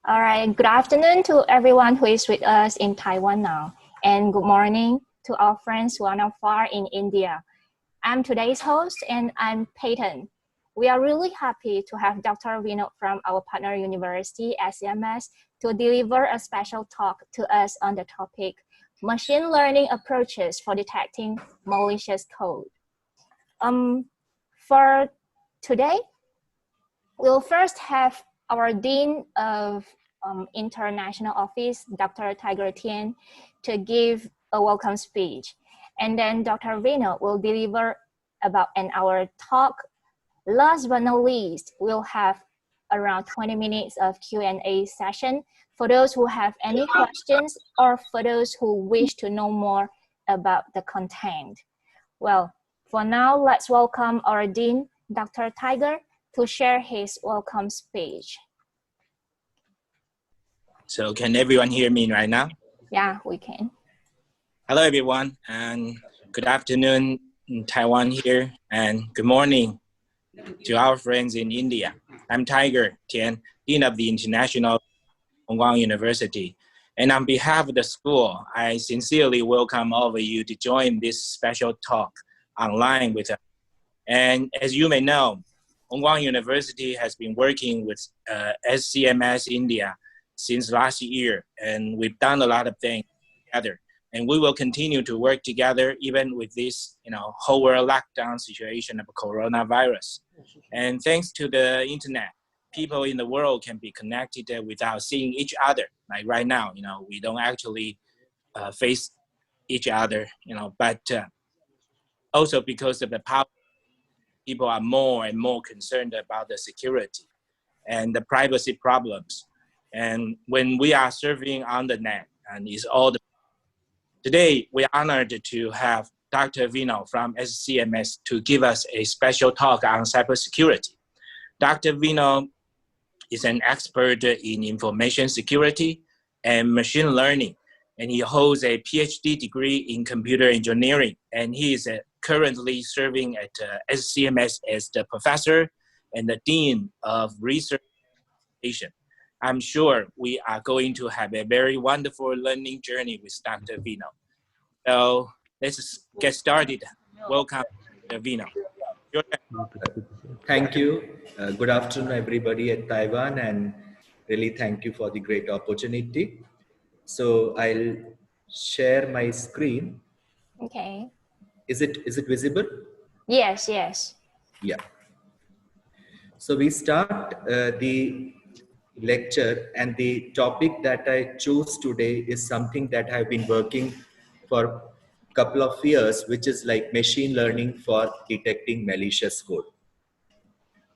All right, good afternoon to everyone who is with us in Taiwan now, and good morning to our friends who are now far in India. I'm today's host, and I'm Peyton. We are really happy to have Dr. Vinod from our partner university, SCMS, to deliver a special talk to us on the topic, Machine Learning Approaches for Detecting Malicious Code. For today, we'll first have our Dean of International Office, Dr. Tiger Tian, to give a welcome speech. And then Dr. Vino will deliver about an hour talk. Last but not least, we'll have around 20 minutes of Q&A session for those who have any questions or for those who wish to know more about the content. Well, for now, let's welcome our Dean, Dr. Tiger, to share his welcome speech. So can everyone hear me right now? Yeah, we can. Hello, everyone, and good afternoon in Taiwan here, and good morning to our friends in India. I'm Tiger Tian, Dean of the International Hong Kong University. And on behalf of the school, I sincerely welcome all of you to join this special talk online with us. And as you may know, Hong Kong University has been working with SCMS India since last year, and we've done a lot of things together. And we will continue to work together even with this, whole world lockdown situation of coronavirus. And thanks to the internet, people in the world can be connected without seeing each other. Like right now, we don't actually face each other, but also because of the power, people are more and more concerned about the security and the privacy problems. And when we are serving on the net, and it's all the today, we're honored to have Dr. Vino from SCMS to give us a special talk on cybersecurity. Dr. Vino is an expert in information security and machine learning, and he holds a PhD degree in computer engineering, and he is currently serving at SCMS as the professor and the dean of research. I'm sure we are going to have a very wonderful learning journey with Dr. Vino. So let's get started. Welcome, Dr. Vino. Thank you. Good afternoon, everybody at Taiwan, and really thank you for the great opportunity. So I'll share my screen. Okay. Is it visible? Yes, yes. Yeah. So we start the lecture, and the topic that I chose today is something that I've been working for a couple of years, which is like machine learning for detecting malicious code.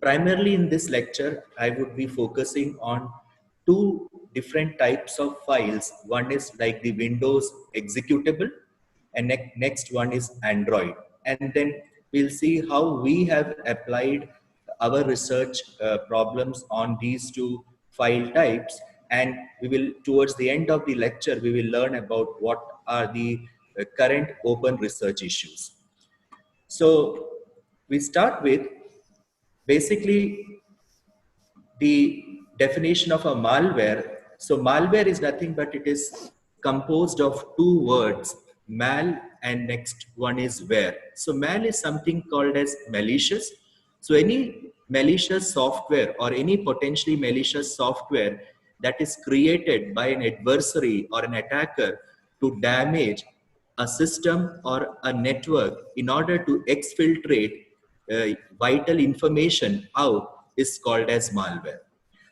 Primarily in this lecture, I would be focusing on two different types of files. One is like the Windows executable, and next one is Android. And then we'll see how we have applied our research problems on these two file types. And we will, towards the end of the lecture, we will learn about what are the current open research issues. So we start with basically the definition of a malware. So malware is nothing but it is composed of two words, mal and next one is ware. So mal is something called as malicious. So any malicious software or any potentially malicious software that is created by an adversary or an attacker to damage a system or a network in order to exfiltrate vital information out is called as malware.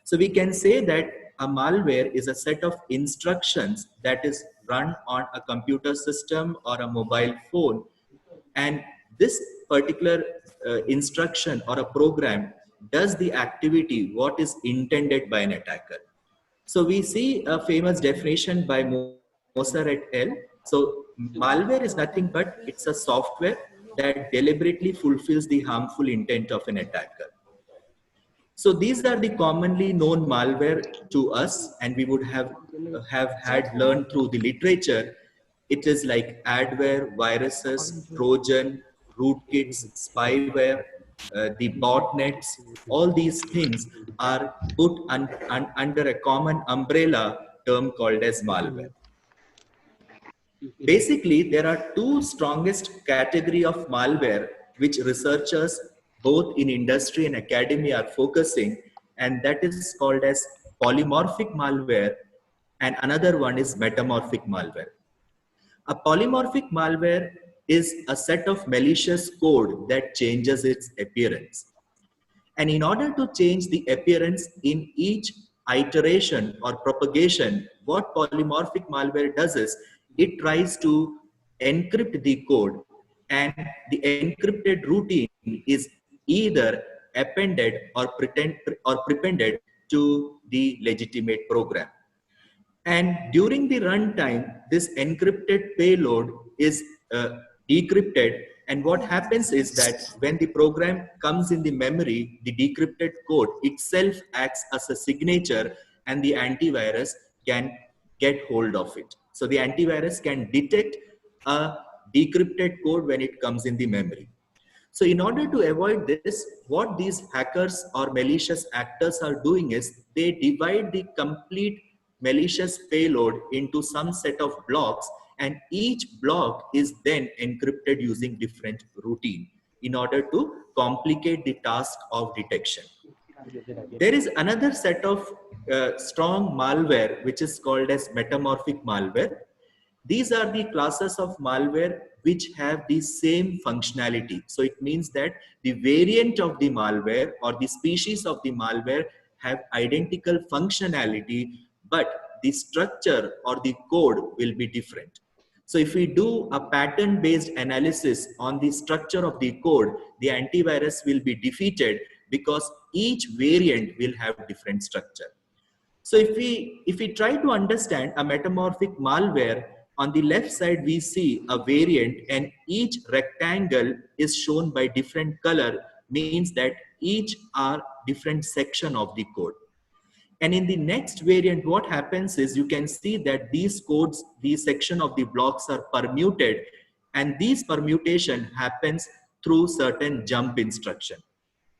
So we can say that a malware is a set of instructions that is run on a computer system or a mobile phone, and this particular instruction or a program does the activity what is intended by an attacker. So we see a famous definition by Moser et al. So malware is nothing but it's a software that deliberately fulfills the harmful intent of an attacker. So these are the commonly known malware to us, and we would have had learned through the literature. It is like adware, viruses, Trojan, rootkits, spyware, the botnets, all these things are put under a common umbrella term called as malware. Basically, there are two strongest category of malware which researchers both in industry and academia are focusing, and that is called as polymorphic malware, and another one is metamorphic malware. A polymorphic malware is a set of malicious code that changes its appearance. And in order to change the appearance in each iteration or propagation, what polymorphic malware does is it tries to encrypt the code, and the encrypted routine is either appended or prepended to the legitimate program. And during the runtime, this encrypted payload is decrypted. And what happens is that when the program comes in the memory, the decrypted code itself acts as a signature, and the antivirus can get hold of it. So the antivirus can detect a decrypted code when it comes in the memory. So in order to avoid this, what these hackers or malicious actors are doing is they divide the complete malicious payload into some set of blocks, and each block is then encrypted using different routine in order to complicate the task of detection. There is another set of strong malware which is called as metamorphic malware. These are the classes of malware which have the same functionality. So it means that the variant of the malware or the species of the malware have identical functionality, but the structure or the code will be different. So if we do a pattern-based analysis on the structure of the code, the antivirus will be defeated because each variant will have different structure. So if we try to understand a metamorphic malware, on the left side we see a variant, and each rectangle is shown by different color, means that each are different section of the code. And in the next variant, what happens is you can see that these codes, these section of the blocks are permuted, and these permutation happens through certain jump instruction.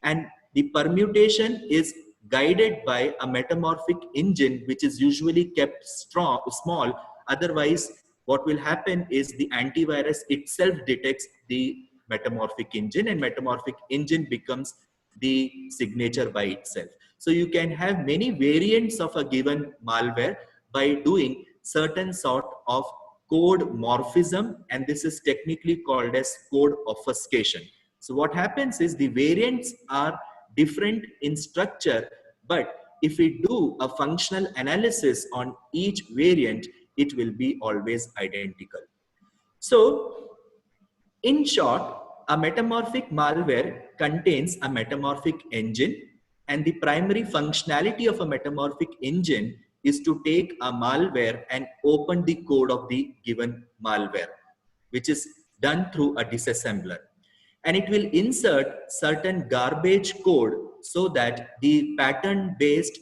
And the permutation is guided by a metamorphic engine, which is usually kept small. Otherwise, what will happen is the antivirus itself detects the metamorphic engine, and metamorphic engine becomes the signature by itself. So you can have many variants of a given malware by doing certain sort of code morphism, and this is technically called as code obfuscation. So what happens is the variants are different in structure, but if we do a functional analysis on each variant, it will be always identical. So in short, a metamorphic malware contains a metamorphic engine, and the primary functionality of a metamorphic engine is to take a malware and open the code of the given malware, which is done through a disassembler. And it will insert certain garbage code so that the pattern-based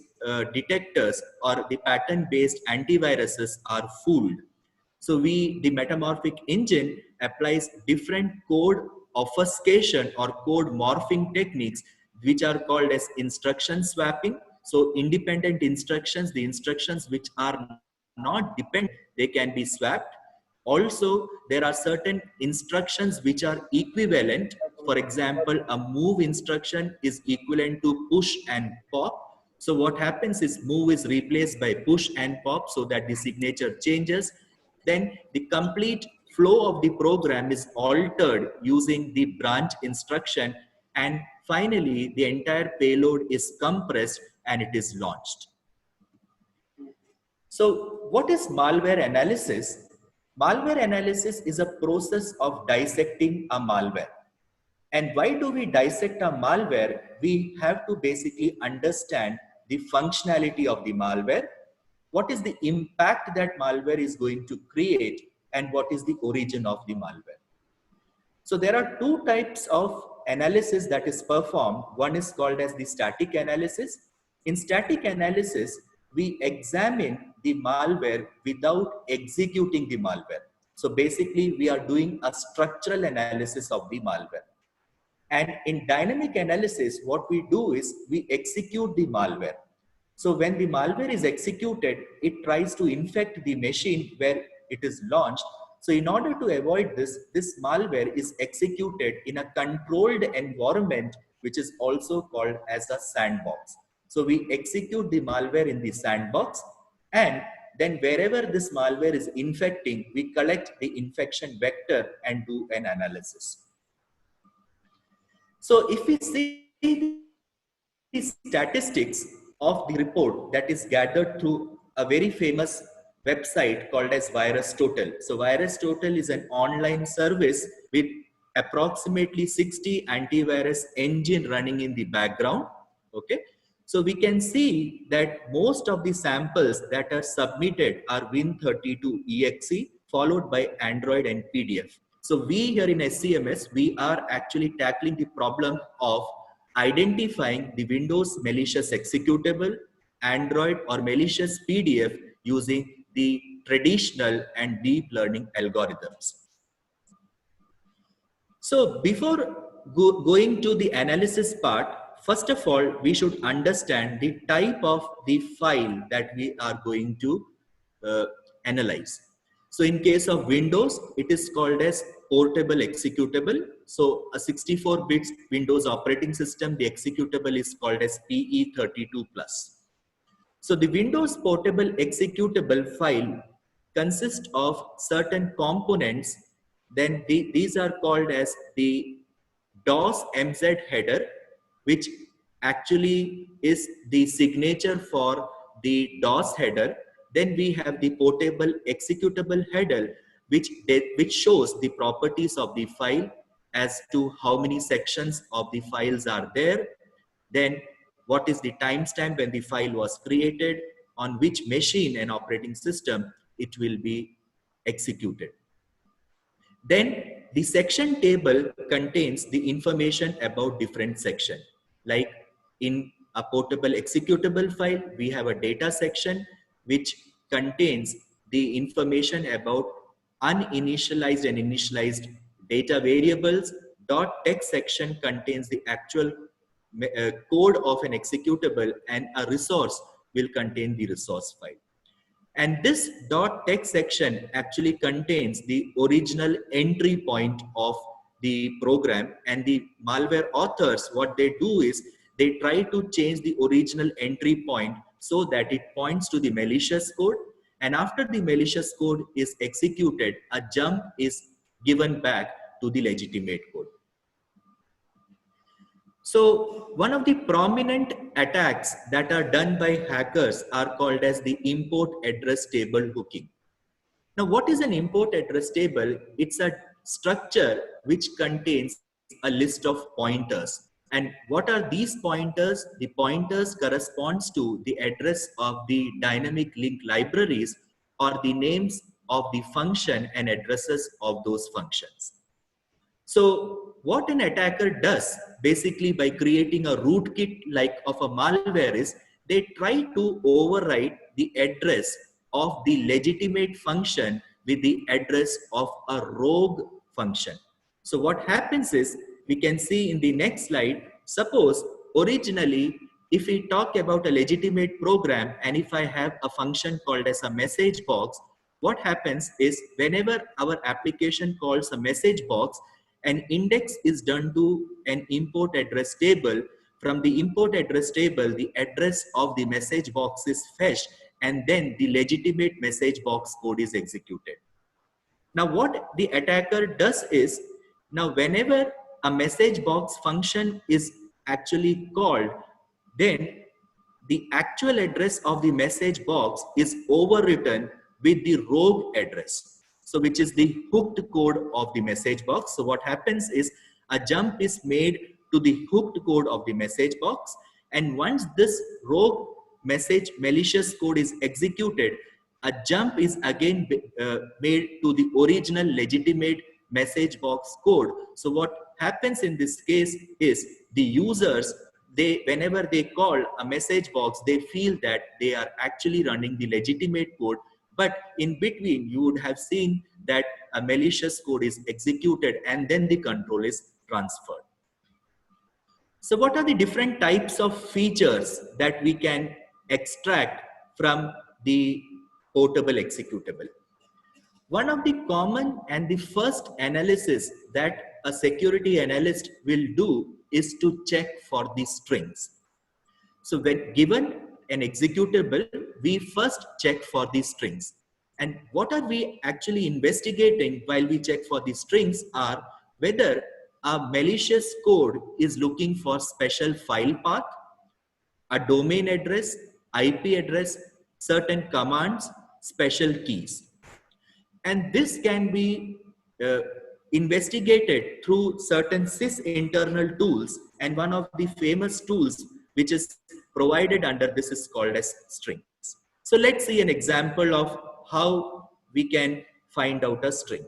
detectors or the pattern-based antiviruses are fooled. So the metamorphic engine applies different code obfuscation or code morphing techniques, which are called as instruction swapping. So independent instructions, the instructions which are not dependent, they can be swapped. Also, there are certain instructions which are equivalent. For example, a move instruction is equivalent to push and pop. So what happens is move is replaced by push and pop so that the signature changes. Then the complete flow of the program is altered using the branch instruction, and finally the entire payload is compressed and it is launched. So what is malware analysis? Malware analysis is a process of dissecting a malware. And why do we dissect a malware? We have to basically understand the functionality of the malware, what is the impact that malware is going to create, and what is the origin of the malware. So there are two types of analysis that is performed. One is called as the static analysis. In static analysis, we examine the malware without executing the malware. So basically, we are doing a structural analysis of the malware. And in dynamic analysis, what we do is we execute the malware. So when the malware is executed, it tries to infect the machine where it is launched. So in order to avoid this, this malware is executed in a controlled environment, which is also called as a sandbox. So we execute the malware in the sandbox, and then wherever this malware is infecting, we collect the infection vector and do an analysis. So if we see the statistics of the report that is gathered through a very famous website called as VirusTotal. So VirusTotal is an online service with approximately 60 antivirus engine running in the background. Okay. So we can see that most of the samples that are submitted are Win32.exe followed by Android and PDF. So we here in SCMS, we are actually tackling the problem of identifying the Windows malicious executable, Android or malicious PDF using the traditional and deep learning algorithms. So before going to the analysis part, first of all, we should understand the type of the file that we are going to analyze. So in case of Windows, it is called as portable executable. So a 64-bit Windows operating system, the executable is called as PE32+. So the Windows portable executable file consists of certain components. Then these are called as the DOS MZ header, which actually is the signature for the DOS header. Then we have the portable executable header, which shows the properties of the file as to how many sections of the files are there. Then what is the timestamp when the file was created, on which machine and operating system it will be executed. Then the section table contains the information about different section. Like in a portable executable file, we have a data section which contains the information about uninitialized and initialized data variables. .text section contains the actual code of an executable, and a resource will contain the resource file. And this .text section actually contains the original entry point of the program, and the malware authors, what they do is they try to change the original entry point so that it points to the malicious code. And after the malicious code is executed, a jump is given back to the legitimate code. So one of the prominent attacks that are done by hackers are called as the import address table hooking. Now, what is an import address table? It's a structure which contains a list of pointers. And what are these pointers? The pointers corresponds to the address of the dynamic link libraries or the names of the function and addresses of those functions. So what an attacker does basically by creating a rootkit like of a malware is they try to override the address of the legitimate function with the address of a rogue function. So what happens is, we can see in the next slide, suppose originally if we talk about a legitimate program, and if I have a function called as a message box, what happens is whenever our application calls a message box, an index is done to an import address table. From the import address table, the address of the message box is fetched, and then the legitimate message box code is executed. Now what the attacker does is, now whenever a message box function is actually called, then the actual address of the message box is overwritten with the rogue address. So which is the hooked code of the message box. So what happens is a jump is made to the hooked code of the message box. And once this rogue message malicious code is executed, a jump is again made to the original legitimate message box code. So what happens in this case is the users, whenever they call a message box, they feel that they are actually running the legitimate code. But in between, you would have seen that a malicious code is executed and then the control is transferred. So what are the different types of features that we can extract from the portable executable? One of the common and the first analysis that a security analyst will do is to check for the strings. So when given an executable, we first check for the strings. And what are we actually investigating while we check for the strings are whether a malicious code is looking for special file path, a domain address, IP address, certain commands, special keys. And this can be investigated through certain sys internal tools, and one of the famous tools which is provided under this is called as strings. So let's see an example of how we can find out a string.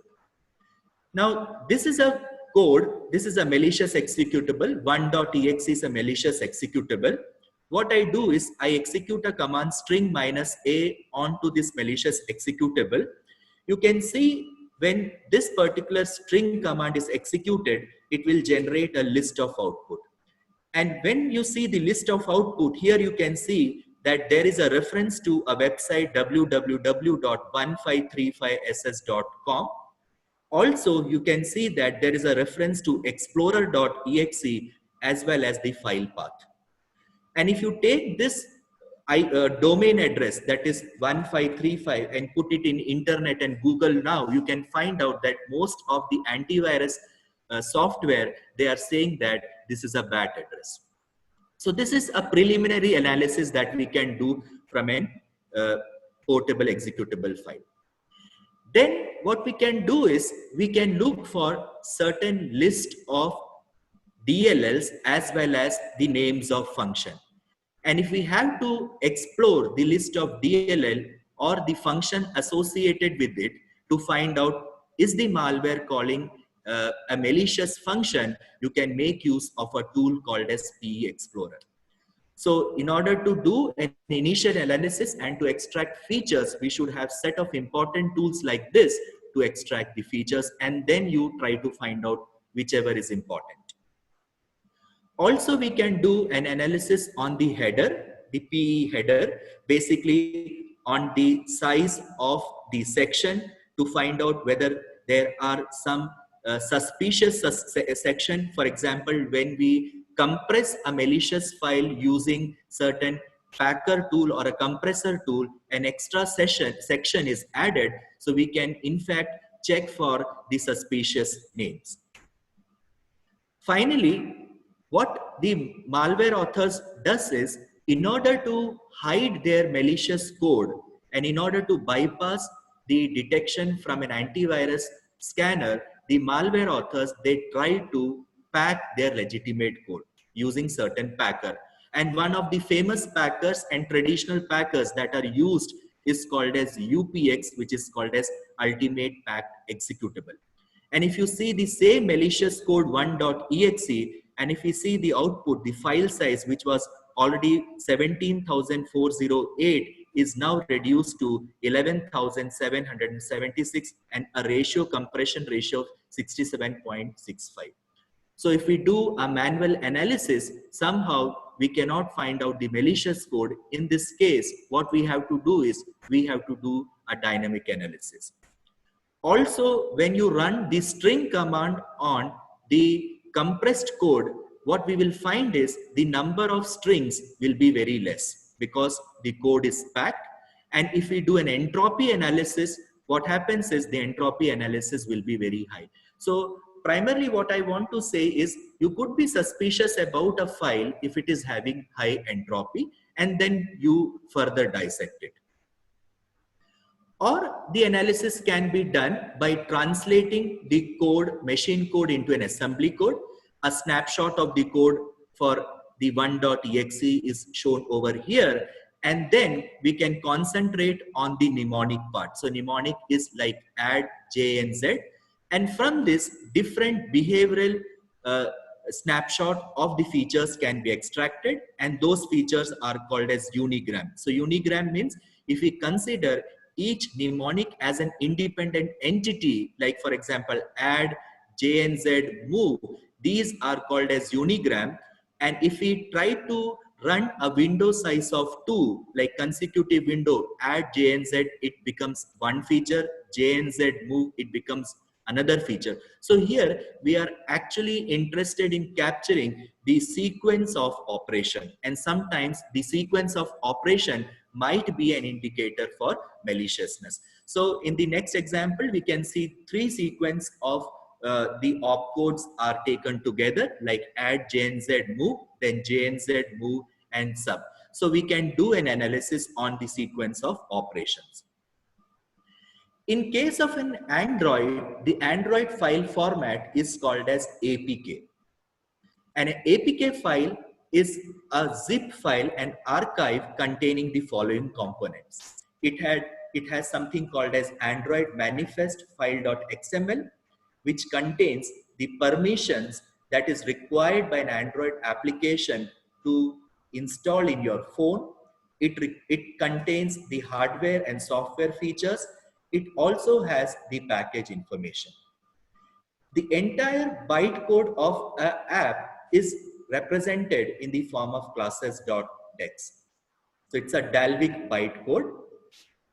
Now this is a code, this is a malicious executable. 1.exe is a malicious executable. What I do is I execute a command string -a onto this malicious executable. You can see when this particular string command is executed, it will generate a list of output. And when you see the list of output, here you can see that there is a reference to a website www.1535ss.com. Also, you can see that there is a reference to explorer.exe as well as the file path. And if you take this domain address, that is 1535, and put it in internet and Google now, you can find out that most of the antivirus software, they are saying that this is a bad address. So this is a preliminary analysis that we can do from an portable executable file. Then what we can do is we can look for certain list of DLLs as well as the names of function. And if we have to explore the list of DLL or the function associated with it to find out is the malware calling a malicious function, you can make use of a tool called as PE Explorer. So in order to do an initial analysis and to extract features, we should have set of important tools like this to extract the features, and then you try to find out whichever is important. Also, we can do an analysis on the header, the PE header, basically on the size of the section to find out whether there are some suspicious section. For example, when we compress a malicious file using certain packer tool or a compressor tool, an extra section is added, so we can in fact check for the suspicious names. Finally, what the malware authors does is, in order to hide their malicious code and in order to bypass the detection from an antivirus scanner, the malware authors, they try to pack their legitimate code using certain packer. And one of the famous packers and traditional packers that are used is called as UPX, which is called as Ultimate Packed Executable. And if you see the same malicious code 1.exe, and if you see the output, the file size, which was already 17,408, is now reduced to 11,776 and a compression ratio of 67.65. So if we do a manual analysis, somehow we cannot find out the malicious code. In this case, what we have to do is we have to do a dynamic analysis. Also, when you run the string command on the compressed code, what we will find is the number of strings will be very less because the code is packed. And if we do an entropy analysis, what happens is the entropy analysis will be very high. So primarily what I want to say is you could be suspicious about a file if it is having high entropy, and then you further dissect it. Or the analysis can be done by translating the code, machine code, into an assembly code. A snapshot of the code for the 1.exe is shown over here. And then we can concentrate on the mnemonic part. So mnemonic is like add, J and Z. And from this, different behavioral snapshot of the features can be extracted. And those features are called as unigram. So unigram means if we consider each mnemonic as an independent entity, like for example, add, J and Z, move, these are called as unigram. And if we try to run a window size of 2, like consecutive window, add JNZ, it becomes one feature, JNZ move, it becomes another feature. So here we are actually interested in capturing the sequence of operation, and sometimes the sequence of operation might be an indicator for maliciousness. So in the next example, we can see 3 sequence of the opcodes are taken together, like add JNZ move, then JNZ move and sub. So we can do an analysis on the sequence of operations. In case of an Android, the Android file format is called as APK. And an APK file is a zip file, an archive containing the following components. It has something called as Android manifest file.xml, which contains the permissions that is required by an Android application to install in your phone. It contains the hardware and software features. It also has the package information. The entire bytecode of an app is represented in the form of classes.dex. So it's a Dalvik bytecode.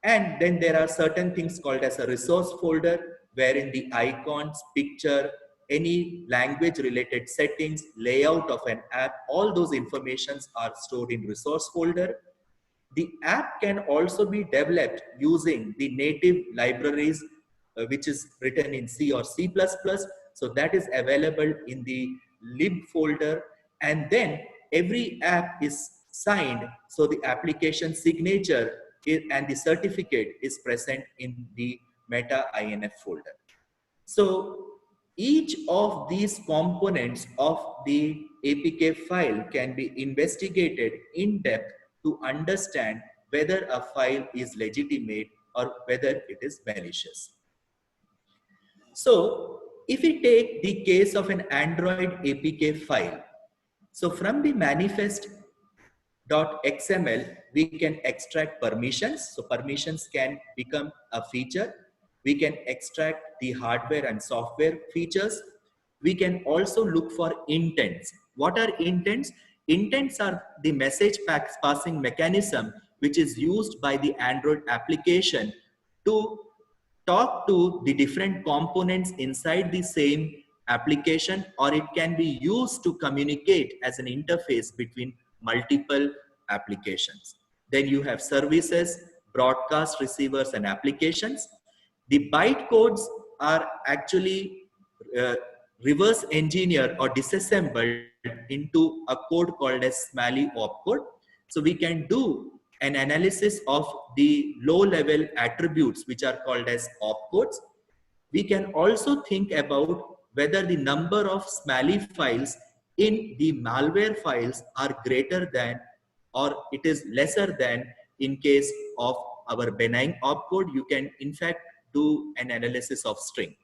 And then there are certain things called as a resource folder, wherein the icons, picture, any language related settings, layout of an app, all those informations are stored in resource folder. The app can also be developed using the native libraries, which is written in C or C++. So that is available in the lib folder. And then every app is signed. So the application signature and the certificate is present in the meta INF folder. So each of these components of the APK file can be investigated in depth to understand whether a file is legitimate or whether it is malicious. So if we take the case of an Android APK file, so from the manifest.xml, we can extract permissions. So permissions can become a feature. We can extract the hardware and software features. We can also look for intents. What are intents? Intents are the message passing mechanism which is used by the Android application to talk to the different components inside the same application, or it can be used to communicate as an interface between multiple applications. Then you have services, broadcast receivers and applications. The bytecodes are actually reverse engineered or disassembled into a code called as Smalley opcode. So we can do an analysis of the low level attributes which are called as opcodes. We can also think about whether the number of Smalley files in the malware files are greater than or it is lesser than in case of our benign opcode. You can in fact do an analysis of string.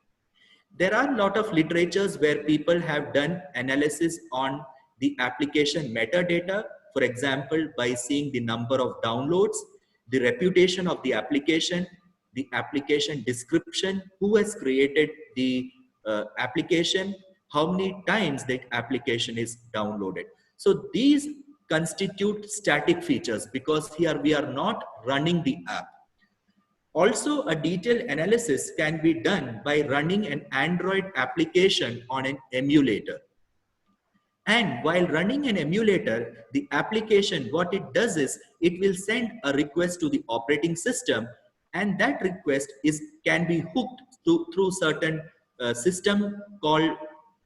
There are a lot of literatures where people have done analysis on the application metadata. For example, by seeing the number of downloads, the reputation of the application description, who has created the application, how many times the application is downloaded. So these constitute static features because here we are not running the app. Also, a detailed analysis can be done by running an Android application on an emulator. And while running an emulator, the application, what it does is it will send a request to the operating system, and that request can be hooked through certain system call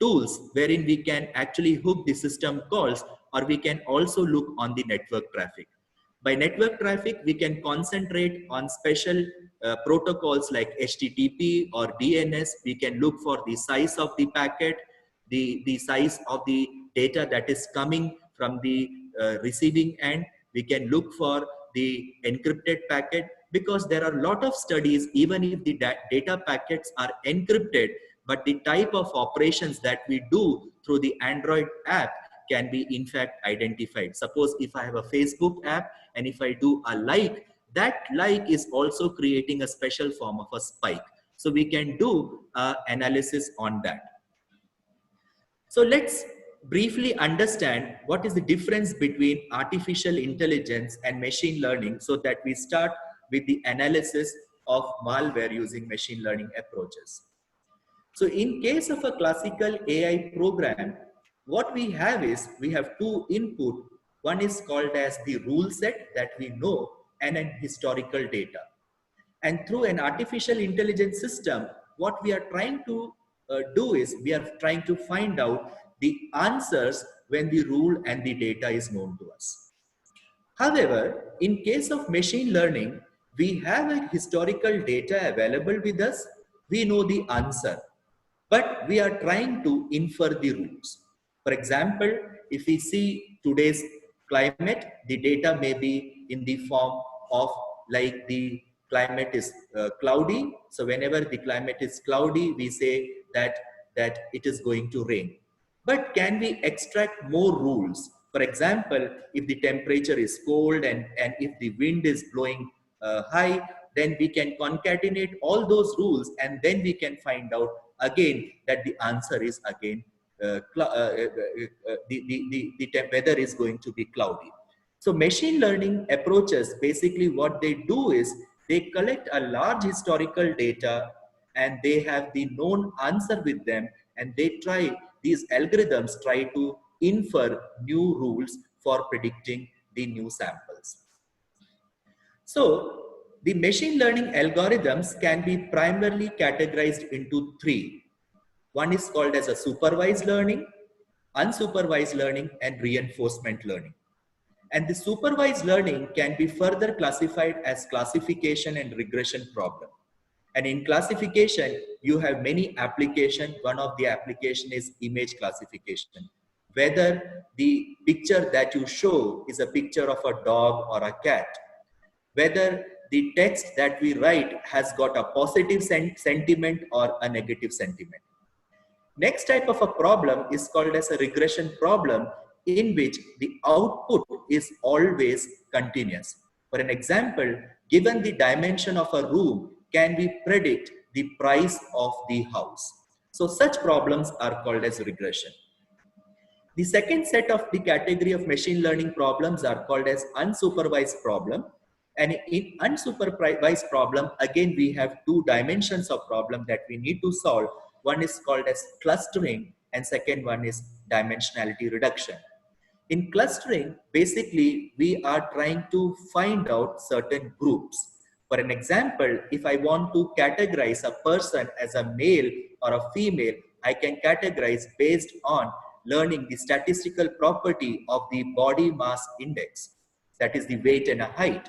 tools, wherein we can actually hook the system calls, or we can also look on the network traffic. By network traffic, we can concentrate on special protocols like HTTP or DNS. We can look for the size of the packet, the size of the data that is coming from the receiving end. We can look for the encrypted packet, because there are a lot of studies, even if the data packets are encrypted, but the type of operations that we do through the Android app can be in fact identified. Suppose if I have a Facebook app and if I do a like, that like is also creating a special form of a spike. So we can do analysis on that. So let's briefly understand what is the difference between artificial intelligence and machine learning so that we start with the analysis of malware using machine learning approaches. So in case of a classical AI program, what we have is we have two input. One is called as the rule set that we know and an historical data. And through an artificial intelligence system, what we are trying to do is we are trying to find out the answers when the rule and the data is known to us. However, in case of machine learning, we have a historical data available with us. We know the answer, but we are trying to infer the rules. For example, if we see today's climate, the data may be in the form of like the climate is cloudy. So whenever the climate is cloudy, we say that it is going to rain. But can we extract more rules? For example, if the temperature is cold and if the wind is blowing high, then we can concatenate all those rules and then we can find out again that the answer is again the weather is going to be cloudy. So machine learning approaches, basically what they do is they collect a large historical data and they have the known answer with them, and these algorithms try to infer new rules for predicting the new samples. So the machine learning algorithms can be primarily categorized into three. One is called as a supervised learning, unsupervised learning, and reinforcement learning. And the supervised learning can be further classified as classification and regression problem. And in classification, you have many applications. One of the application is image classification. Whether the picture that you show is a picture of a dog or a cat, whether the text that we write has got a positive sentiment or a negative sentiment. Next type of a problem is called as a regression problem, in which the output is always continuous. For an example, given the dimension of a room, can we predict the price of the house? So such problems are called as regression. The second set of the category of machine learning problems are called as unsupervised problem. And in unsupervised problem, again, we have two dimensions of problem that we need to solve. One is called as clustering and second one is dimensionality reduction. In clustering, basically, we are trying to find out certain groups. For an example, if I want to categorize a person as a male or a female, I can categorize based on learning the statistical property of the body mass index, that is the weight and a height.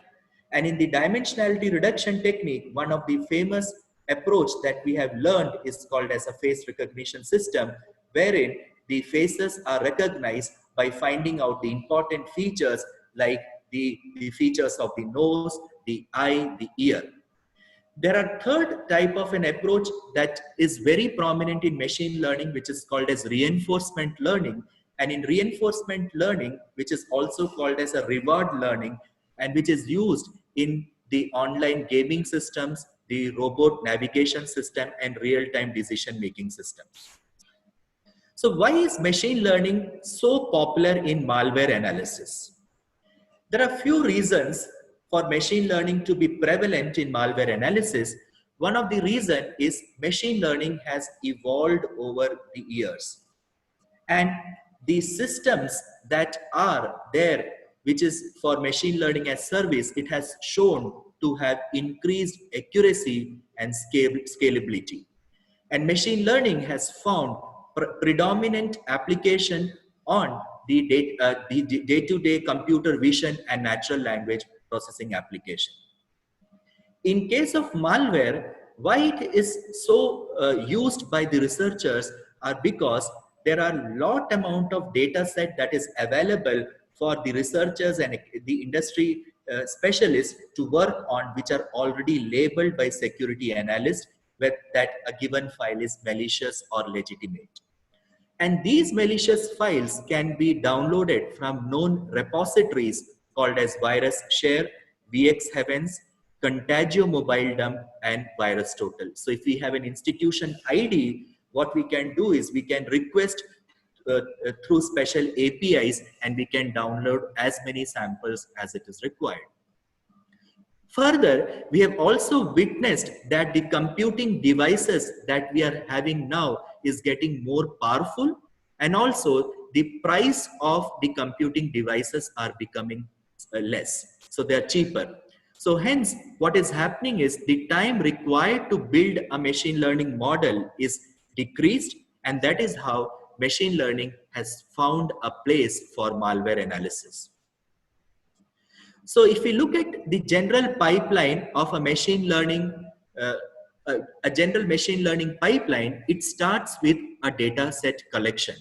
And in the dimensionality reduction technique, one of the famous approach that we have learned is called as a face recognition system, wherein the faces are recognized by finding out the important features like the features of the nose, the eye, the ear. There are third type of an approach that is very prominent in machine learning, which is called as reinforcement learning. And in reinforcement learning, which is also called as a reward learning, and which is used in the online gaming systems, the robot navigation system, and real-time decision-making systems. So why is machine learning so popular in malware analysis? There are few reasons for machine learning to be prevalent in malware analysis. One of the reasons is machine learning has evolved over the years. And the systems that are there, which is for machine learning as service, it has shown to have increased accuracy and scalability. And machine learning has found predominant application on the day-to-day computer vision and natural language processing application. In case of malware, why it is so used by the researchers are because there are lot amount of data set that is available for the researchers and the industry specialists to work on, which are already labeled by security analysts with that a given file is malicious or legitimate. And these malicious files can be downloaded from known repositories called as VirusShare, VxHeavens, Contagio Mobile Dump, and VirusTotal. So if we have an institution ID, what we can do is we can request through special APIs, and we can download as many samples as it is required. Further, we have also witnessed that the computing devices that we are having now is getting more powerful, and also the price of the computing devices are becoming less. So they are cheaper. So hence, what is happening is the time required to build a machine learning model is decreased, and that is how machine learning has found a place for malware analysis. So if we look at the general pipeline of a machine learning, a general machine learning pipeline, it starts with a data set collection.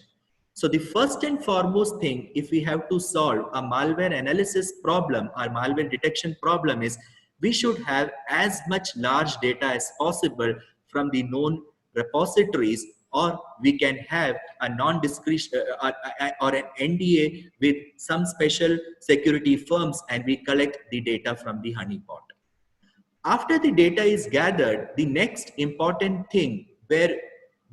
So the first and foremost thing, if we have to solve a malware analysis problem or malware detection problem, is we should have as much large data as possible from the known repositories, or we can have a non-discretionary or an NDA with some special security firms, and we collect the data from the honeypot. After the data is gathered, the next important thing where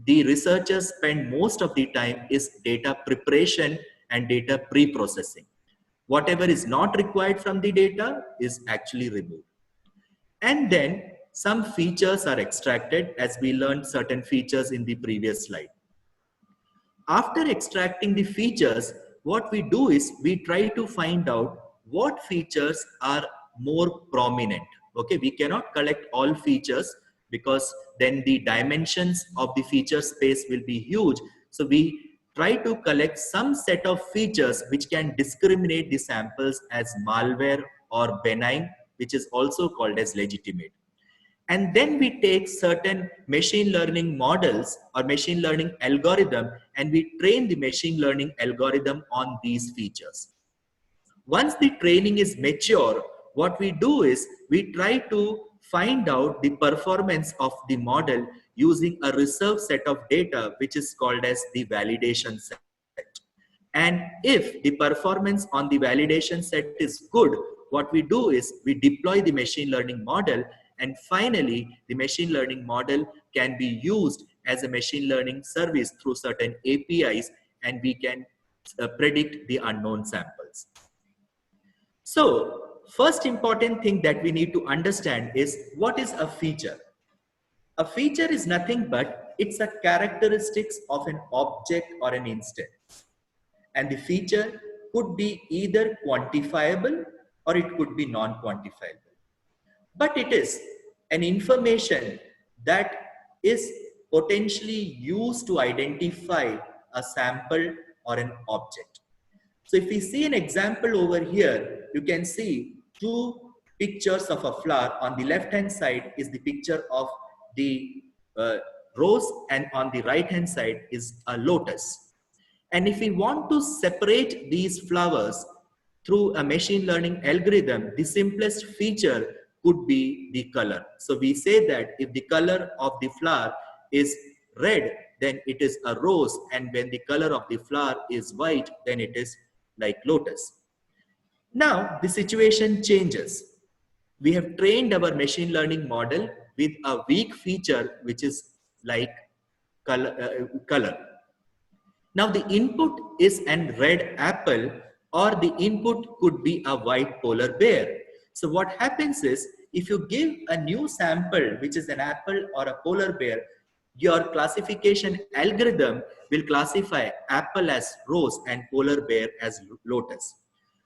the researchers spend most of the time is data preparation and data pre-processing. Whatever is not required from the data is actually removed. And then some features are extracted, as we learned certain features in the previous slide. After extracting the features, what we do is we try to find out what features are more prominent. Okay, we cannot collect all features because then the dimensions of the feature space will be huge. So we try to collect some set of features which can discriminate the samples as malware or benign, which is also called as legitimate. And then we take certain machine learning models or machine learning algorithm, and we train the machine learning algorithm on these features. Once the training is mature, what we do is we try to find out the performance of the model using a reserved set of data, which is called as the validation set. And if the performance on the validation set is good, what we do is we deploy the machine learning model, and finally the machine learning model can be used as a machine learning service through certain APIs, and we can predict the unknown samples. So first important thing that we need to understand is what is a feature. A feature is nothing but it's a characteristics of an object or an instance. And the feature could be either quantifiable or it could be non-quantifiable. But it is an information that is potentially used to identify a sample or an object. So if we see an example over here, you can see two pictures of a flower. On the left hand side is the picture of the rose, and on the right hand side is a lotus. And if we want to separate these flowers through a machine learning algorithm, the simplest feature could be the color. So we say that if the color of the flower is red, then it is a rose, and when the color of the flower is white, then it is like lotus. Now the situation changes. We have trained our machine learning model with a weak feature which is like color. Now the input is an red apple, or the input could be a white polar bear. So what happens is, if you give a new sample which is an apple or a polar bear, your classification algorithm will classify apple as rose and polar bear as lotus.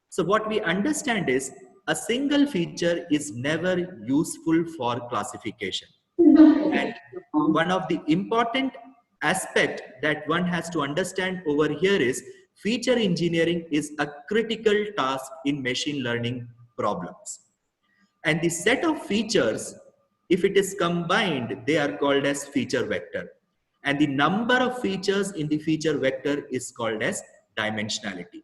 So what we understand is a single feature is never useful for classification. And one of the important aspect that one has to understand over here is feature engineering is a critical task in machine learning problems. And the set of features, if it is combined, they are called as feature vector. And the number of features in the feature vector is called as dimensionality.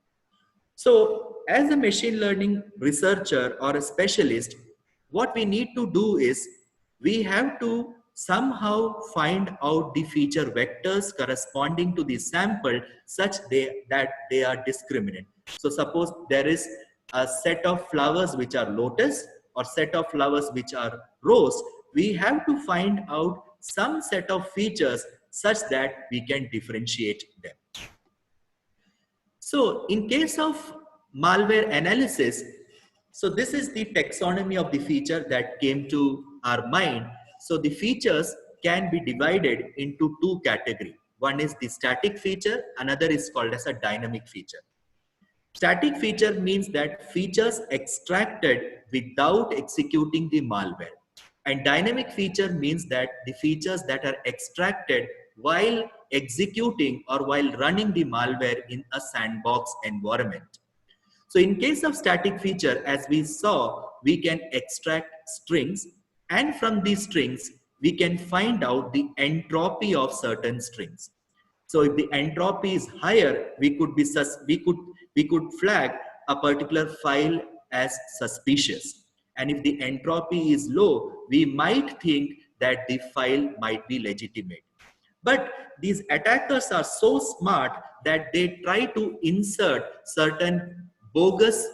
So as a machine learning researcher or a specialist, what we need to do is we have to somehow find out the feature vectors corresponding to the sample such that they are discriminant. So suppose there is a set of flowers which are lotus or set of flowers which are rose, we have to find out some set of features such that we can differentiate them. So in case of malware analysis, so this is the taxonomy of the feature that came to our mind. So the features can be divided into two categories. One is the static feature, another is called as a dynamic feature. Static feature means that features extracted without executing the malware. And dynamic feature means that the features that are extracted while executing or while running the malware in a sandbox environment. So in case of static feature, as we saw, we can extract strings, and from these strings, we can find out the entropy of certain strings. So if the entropy is higher, we could flag a particular file as suspicious. And if the entropy is low, we might think that the file might be legitimate. But these attackers are so smart that they try to insert certain bogus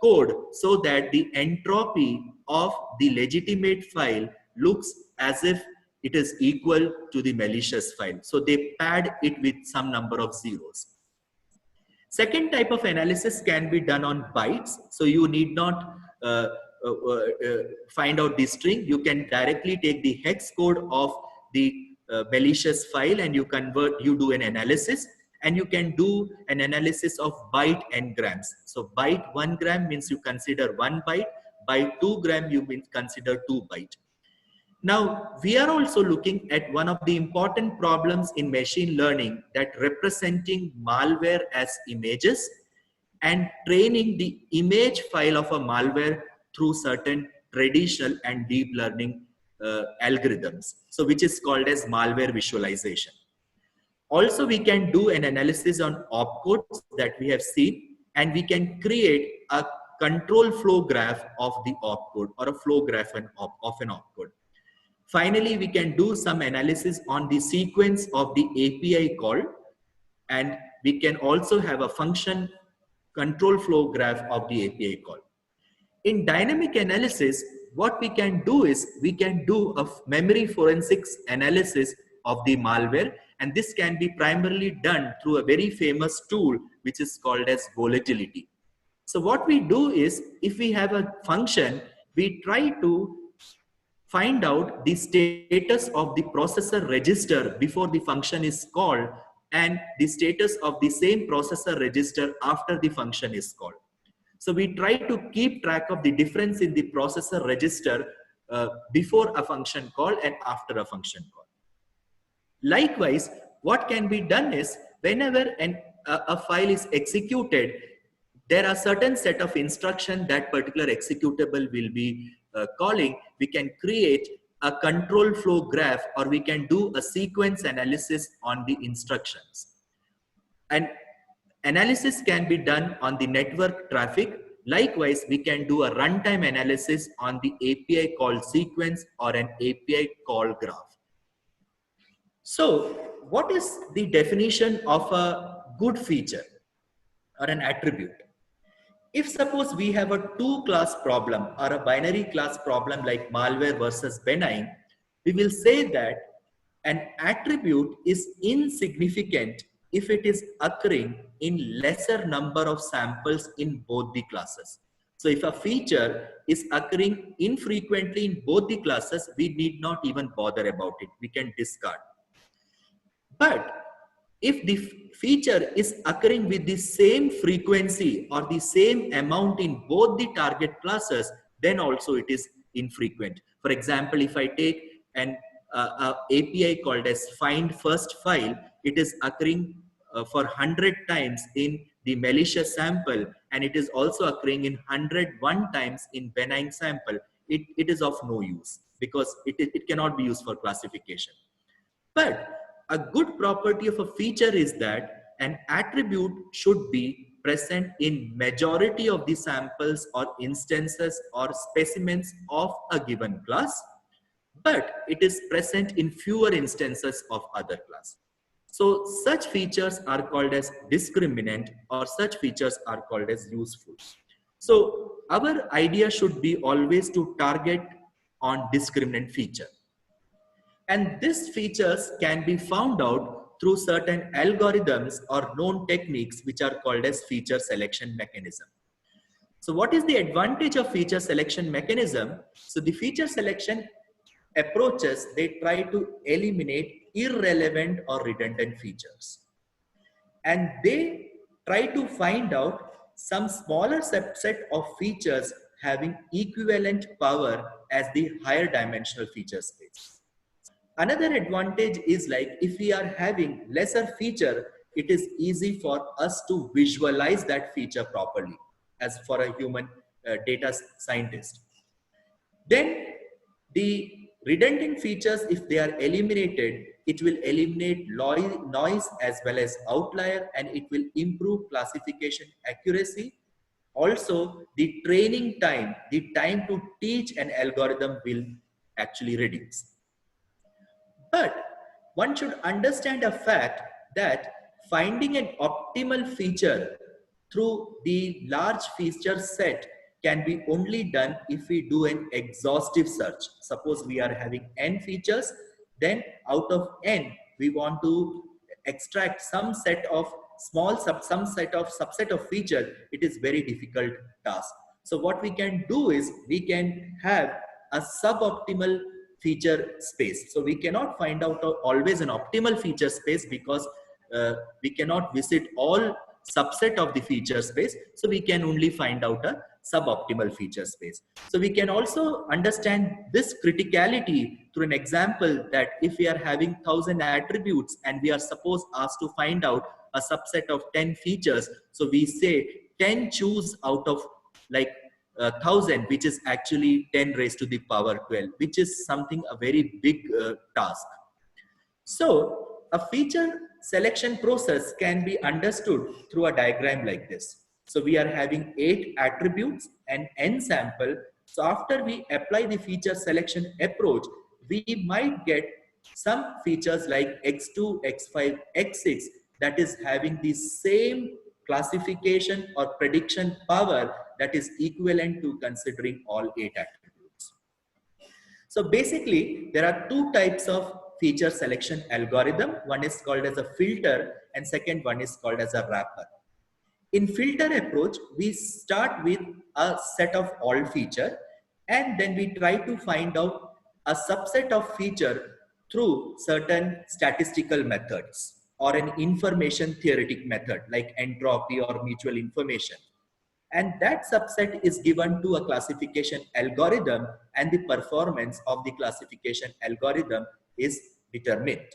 code so that the entropy of the legitimate file looks as if it is equal to the malicious file. So they pad it with some number of zeros. Second type of analysis can be done on bytes. So you need not find out the string. You can directly take the hex code of the malicious file and you do an analysis, and you can do an analysis of byte n-grams. So byte 1 gram means you consider 1 byte, byte 2 gram you mean consider 2 byte. Now, we are also looking at one of the important problems in machine learning, that representing malware as images and training the image file of a malware through certain traditional and deep learning algorithms. So which is called as malware visualization. Also, we can do an analysis on opcodes that we have seen, and we can create a control flow graph of the opcode or a flow graph of an opcode. Finally, we can do some analysis on the sequence of the API call, and we can also have a function control flow graph of the API call. In dynamic analysis, what we can do is we can do a memory forensics analysis of the malware, and this can be primarily done through a very famous tool which is called as volatility. So what we do is, if we have a function, we try to find out the status of the processor register before the function is called and the status of the same processor register after the function is called. So we try to keep track of the difference in the processor register before a function call and after a function call. Likewise, what can be done is, whenever a file is executed, there are certain set of instructions that particular executable will be calling. We can create a control flow graph, or we can do a sequence analysis on the instructions. And analysis can be done on the network traffic. Likewise, we can do a runtime analysis on the API call sequence or an API call graph. So what is the definition of a good feature or an attribute? If suppose we have a 2-class problem or a binary class problem like malware versus benign, we will say that an attribute is insignificant if it is occurring in lesser number of samples in both the classes. So if a feature is occurring infrequently in both the classes, we need not even bother about it. We can discard. But if the feature is occurring with the same frequency or the same amount in both the target classes, then also it is infrequent. For example, if I take an API called as find first file, it is occurring for 100 times in the malicious sample, and it is also occurring in 101 times in benign sample. It is of no use because it cannot be used for classification. But a good property of a feature is that an attribute should be present in majority of the samples or instances or specimens of a given class, but it is present in fewer instances of other class. So such features are called as discriminant, or such features are called as useful. So our idea should be always to target on discriminant feature. And these features can be found out through certain algorithms or known techniques which are called as feature selection mechanism. So what is the advantage of feature selection mechanism? So the feature selection approaches, they try to eliminate irrelevant or redundant features. And they try to find out some smaller subset of features having equivalent power as the higher dimensional feature space. Another advantage is like if we are having lesser feature, it is easy for us to visualize that feature properly as for a human data scientist. Then the redundant features, if they are eliminated, it will eliminate noise as well as outlier, and it will improve classification accuracy. Also, the training time, the time to teach an algorithm will actually reduce. But one should understand a fact that finding an optimal feature through the large feature set can be only done if we do an exhaustive search. Suppose we are having n features, then out of n, we want to extract some set of subset of feature. It is very difficult task. So what we can do is we can have a suboptimal feature space. So we cannot find out always an optimal feature space because we cannot visit all subset of the feature space. So we can only find out a suboptimal feature space. So we can also understand this criticality through an example that if we are having 1000 attributes and we are asked to find out a subset of 10 features. So we say 10 choose out of like 1000, which is actually 10 raised to the power 12, which is something a very big task. So a feature selection process can be understood through a diagram like this. So we are having 8 attributes and n sample. So after we apply the feature selection approach, we might get some features like x2, x5, x6 that is having the same classification or prediction power that is equivalent to considering all 8 attributes. So basically, there are 2 types of feature selection algorithm. One is called as a filter and second one is called as a wrapper. In filter approach, we start with a set of all feature and then we try to find out a subset of feature through certain statistical methods or an information theoretic method like entropy or mutual information. And that subset is given to a classification algorithm and the performance of the classification algorithm is determined.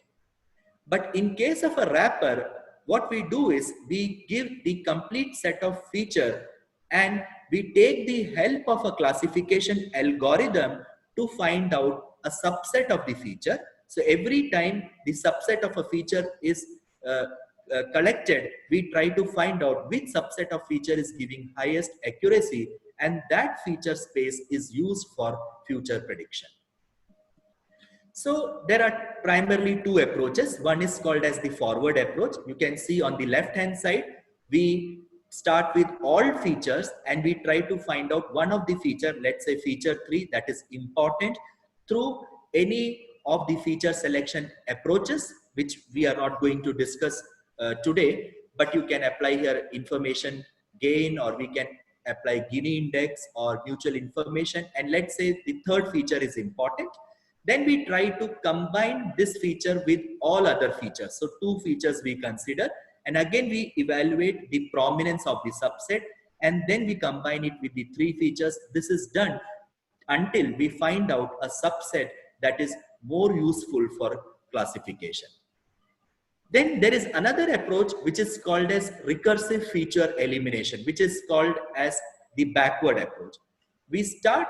But in case of a wrapper, what we do is we give the complete set of feature and we take the help of a classification algorithm to find out a subset of the feature. So every time the subset of a feature is collected, we try to find out which subset of feature is giving highest accuracy, and that feature space is used for future prediction. So there are primarily 2 approaches. One is called as the forward approach. You can see on the left hand side, we start with all features and we try to find out one of the feature, let's say feature 3 that is important through any of the feature selection approaches, which we are not going to discuss today, but you can apply here information gain, or we can apply Gini index or mutual information. And let's say the third feature is important. Then we try to combine this feature with all other features. So 2 features we consider, and again we evaluate the prominence of the subset, and then we combine it with the 3 features. This is done until we find out a subset that is more useful for classification. Then there is another approach which is called as recursive feature elimination, which is called as the backward approach. We start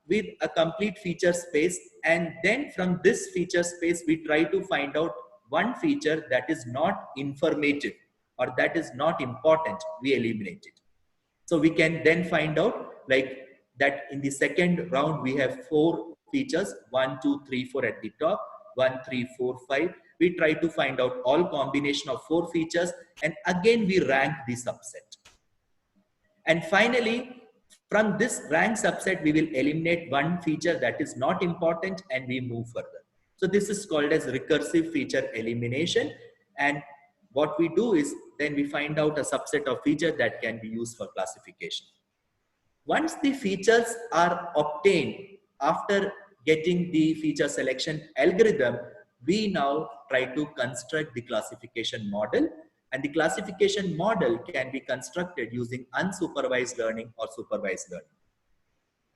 with a complete feature space, and then from this feature space we try to find out one feature that is not informative or that is not important. We eliminate it. So we can then find out like that in the second round we have 4 features, 1, 2, 3, 4 at the top, 1, 3, 4, 5. We try to find out all combination of 4 features, and again we rank the subset. And finally, from this rank subset, we will eliminate one feature that is not important and we move further. So this is called as recursive feature elimination. And what we do is then we find out a subset of features that can be used for classification. Once the features are obtained after getting the feature selection algorithm, we now try to construct the classification model, and the classification model can be constructed using unsupervised learning or supervised learning.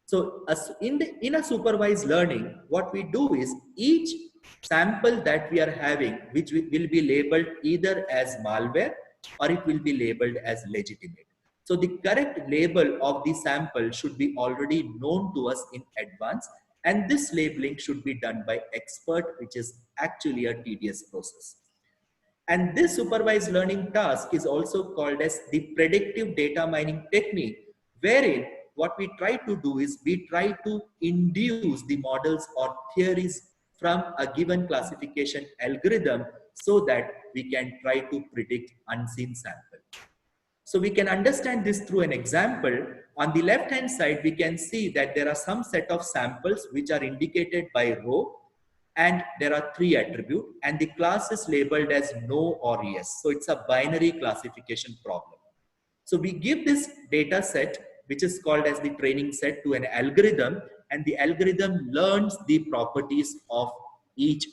So in a supervised learning, what we do is each sample that we are having, which will be labeled either as malware or it will be labeled as legitimate. So the correct label of the sample should be already known to us in advance, and this labeling should be done by expert, which is actually a tedious process. And this supervised learning task is also called as the predictive data mining technique, wherein what we try to do is we try to induce the models or theories from a given classification algorithm so that we can try to predict unseen sample. So we can understand this through an example. On the left hand side, we can see that there are some set of samples which are indicated by row, and there are 3 attributes, and the class is labeled as no or yes. So it's a binary classification problem. So we give this data set, which is called as the training set, to an algorithm, and the algorithm learns the properties of each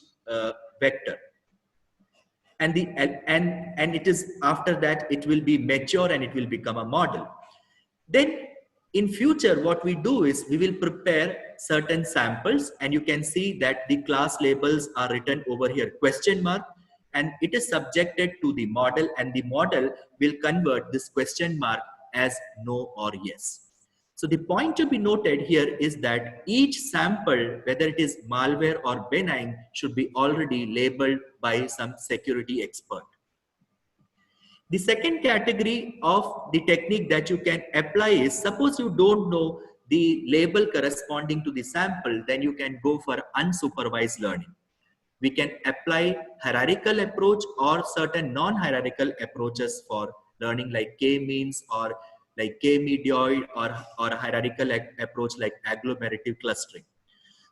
vector. And it is after that it will be mature and it will become a model. Then in future, what we do is we will prepare certain samples, and you can see that the class labels are written over here question mark, and it is subjected to the model, and the model will convert this question mark as no or yes. So the point to be noted here is that each sample, whether it is malware or benign, should be already labeled by some security expert. The second category of the technique that you can apply is, suppose you don't know the label corresponding to the sample, then you can go for unsupervised learning. We can apply hierarchical approach or certain non-hierarchical approaches for learning, like k-means or like k-medioid, or a hierarchical approach like agglomerative clustering.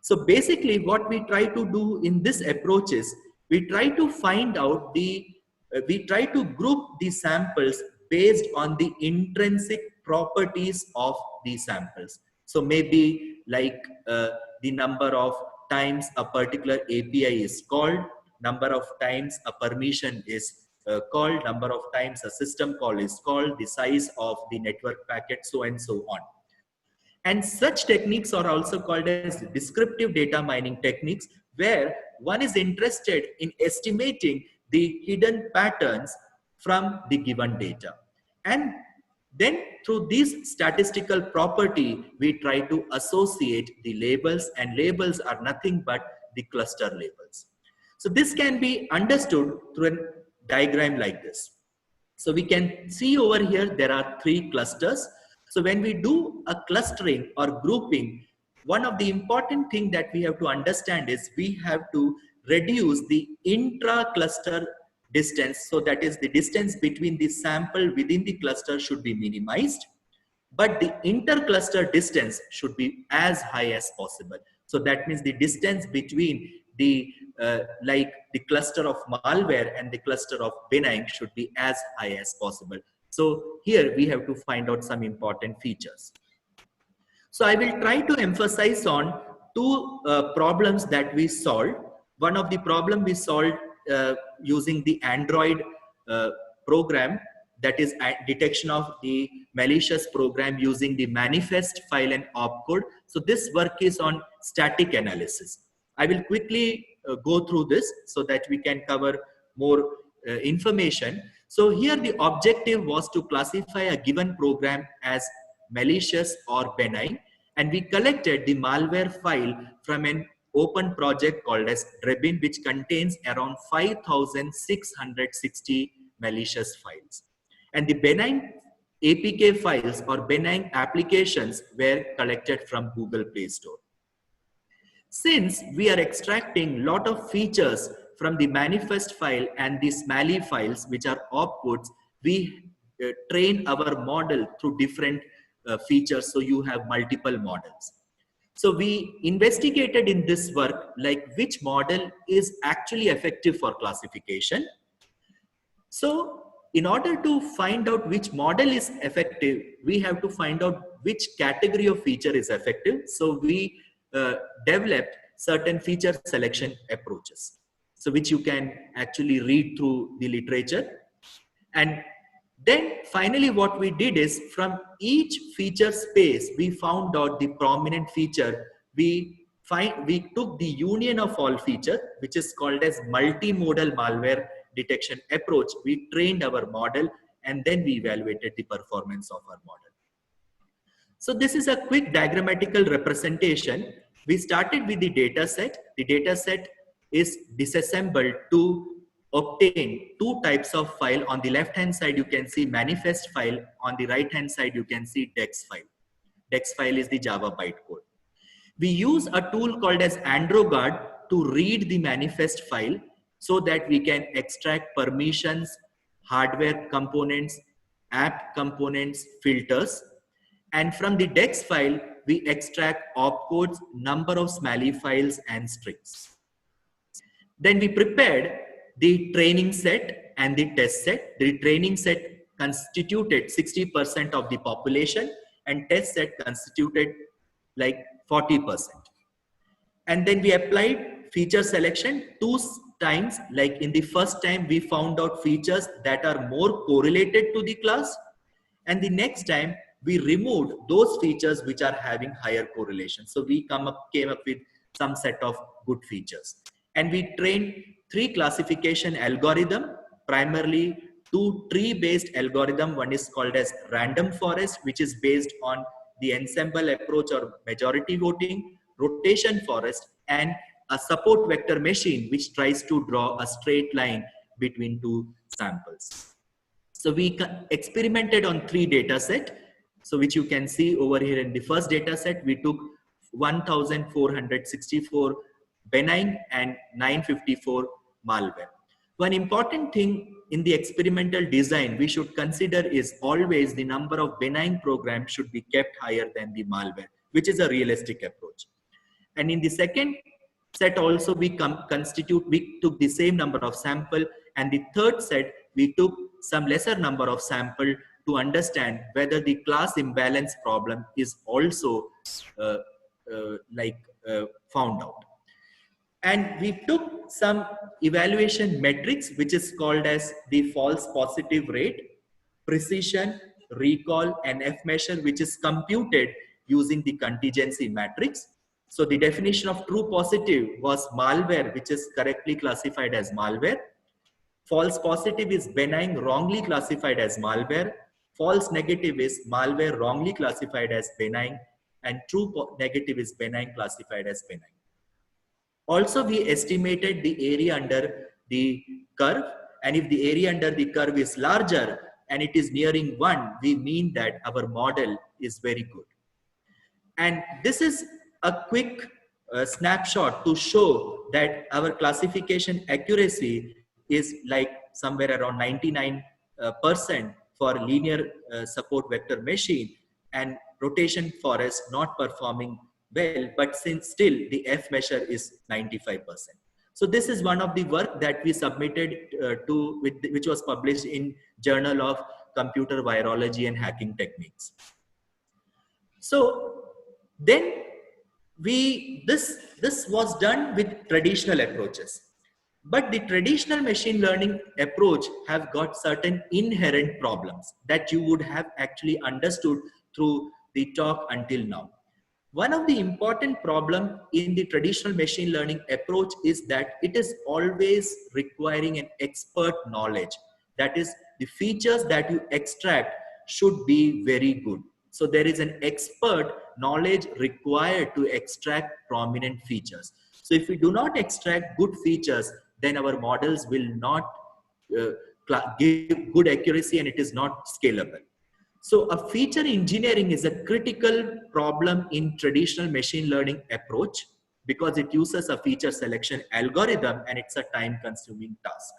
So basically what we try to do in this approach is we try to find out we try to group the samples based on the intrinsic properties of the samples. So maybe like the number of times a particular API is called, number of times a permission is called, number of times a system call is called, the size of the network packet, so and so on. And such techniques are also called as descriptive data mining techniques, where one is interested in estimating the hidden patterns from the given data. And then through this statistical property, we try to associate the labels, and labels are nothing but the cluster labels. So this can be understood through a diagram like this. So we can see over here, there are 3 clusters. So when we do a clustering or grouping, one of the important things that we have to understand is we have to reduce the intra-cluster distance. So that is, the distance between the sample within the cluster should be minimized, but the inter-cluster distance should be as high as possible. So that means the distance between the like the cluster of malware and the cluster of benign should be as high as possible. So here we have to find out some important features. So I will try to emphasize on 2 problems that we solved. One of the problem we solved using the Android program, that is detection of the malicious program using the manifest file and opcode. So this work is on static analysis. I will quickly go through this so that we can cover more information. So here the objective was to classify a given program as malicious or benign, and we collected the malware file from an open project called as Drebin, which contains around 5,660 malicious files. And the benign APK files or benign applications were collected from Google Play Store. Since we are extracting lot of features from the manifest file and the smally files, which are opcodes, we train our model through different features. So you have multiple models. So we investigated in this work, like which model is actually effective for classification, So in order to find out which model is effective, we have to find out which category of feature is effective. So we developed certain feature selection approaches. So which you can actually read through the literature. And then finally what we did is from each feature space, we found out the prominent feature. We took the union of all features, which is called as multimodal malware detection approach. We trained our model and then we evaluated the performance of our model. So this is a quick diagrammatical representation. We started with the data set. The data set is disassembled to obtain two types of file. On the left hand side, you can see manifest file. On the right hand side, you can see dex file. Dex file is the Java bytecode. We use a tool called as AndroGuard to read the manifest file so that we can extract permissions, hardware components, app components, filters. And from the dex file, we extract opcodes, number of SMALI files, and strings. Then we prepared the training set and the test set. The training set constituted 60% of the population and test set constituted like 40%. And then we applied feature selection 2 times. Like in the first time, we found out features that are more correlated to the class. And the next time, we removed those features which are having higher correlation. So we came up with some set of good features. And we trained 3 classification algorithm, primarily 2 tree-based algorithm. One is called as random forest, which is based on the ensemble approach or majority voting, rotation forest, and a support vector machine, which tries to draw a straight line between 2 samples. So we experimented on 3 data set. So which you can see over here in the first data set, we took 1,464 benign and 954 malware. One important thing in the experimental design we should consider is always the number of benign programs should be kept higher than the malware, which is a realistic approach. And in the second set also we took the same number of sample, and the third set we took some lesser number of sample to understand whether the class imbalance problem is also found out. And we took some evaluation metrics, which is called as the false positive rate, precision, recall, and F measure, which is computed using the contingency matrix. So the definition of true positive was malware, which is correctly classified as malware. False positive is benign, wrongly classified as malware. False negative is malware, wrongly classified as benign. And true negative is benign, classified as benign. Also, we estimated the area under the curve. And if the area under the curve is larger and it is nearing 1, we mean that our model is very good. And this is a quick snapshot to show that our classification accuracy is like somewhere around 99% for linear support vector machine, and rotation forest not performing well, but since still the F measure is 95%. So this is one of the work that we submitted which was published in Journal of Computer Virology and Hacking Techniques. So then this was done with traditional approaches, but the traditional machine learning approach have got certain inherent problems that you would have actually understood through the talk until now. One of the important problem in the traditional machine learning approach is that it is always requiring an expert knowledge. That is, the features that you extract should be very good. So there is an expert knowledge required to extract prominent features. So if we do not extract good features, then our models will not give good accuracy and it is not scalable. So a feature engineering is a critical problem in traditional machine learning approach because it uses a feature selection algorithm and it's a time consuming task.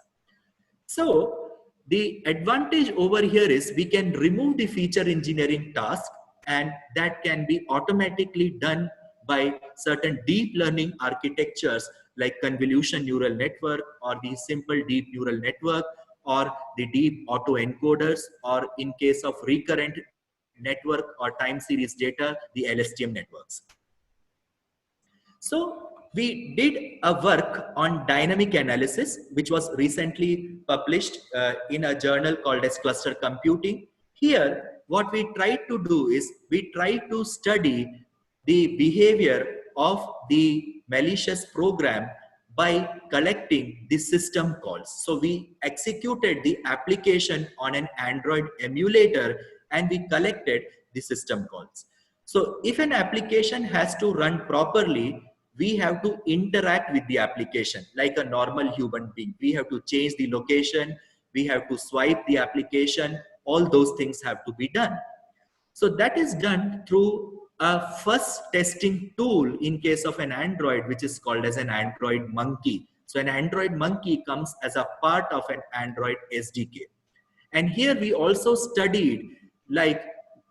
So the advantage over here is we can remove the feature engineering task, and that can be automatically done by certain deep learning architectures like convolution neural network or the simple deep neural network or the deep autoencoders, or in case of recurrent network or time series data, the LSTM networks. So we did a work on dynamic analysis, which was recently published in a journal called as Cluster Computing. Here, what we tried to do is we tried to study the behavior of the malicious program by collecting the system calls. So we executed the application on an Android emulator and we collected the system calls. So if an application has to run properly, we have to interact with the application like a normal human being. We have to change the location, we have to swipe the application, all those things have to be done. So that is done through a first testing tool in case of an Android, which is called as an Android Monkey. So an Android Monkey comes as a part of an Android SDK. And here we also studied like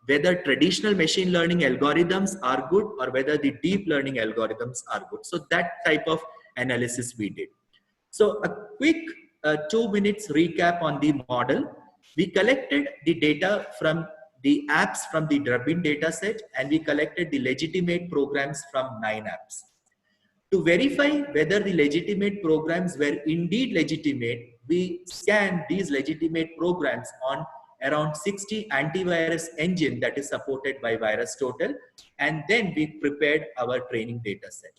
whether traditional machine learning algorithms are good or whether the deep learning algorithms are good. So that type of analysis we did. So a quick 2 minutes recap on the model. We collected the data from the apps from the Durbin dataset, and we collected the legitimate programs from 9 apps. To verify whether the legitimate programs were indeed legitimate, we scanned these legitimate programs on around 60 antivirus engine that is supported by VirusTotal, and then we prepared our training data set.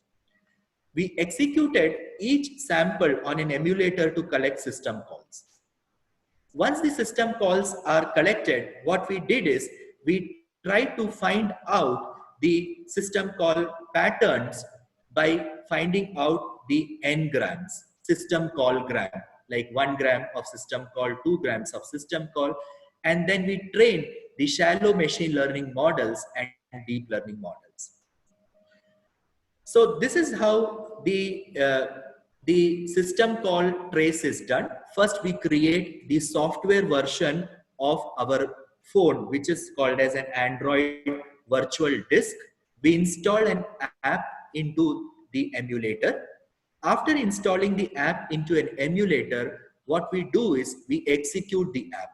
We executed each sample on an emulator to collect system calls. Once the system calls are collected, what we did is we tried to find out the system call patterns by finding out the n-grams, system call gram, like 1 gram of system call, 2 grams of system call, and then we trained the shallow machine learning models and deep learning models. So this is how the system call trace is done. First, we create the software version of our phone, which is called as an Android virtual disk. We install an app into the emulator. After installing the app into an emulator, what we do is we execute the app.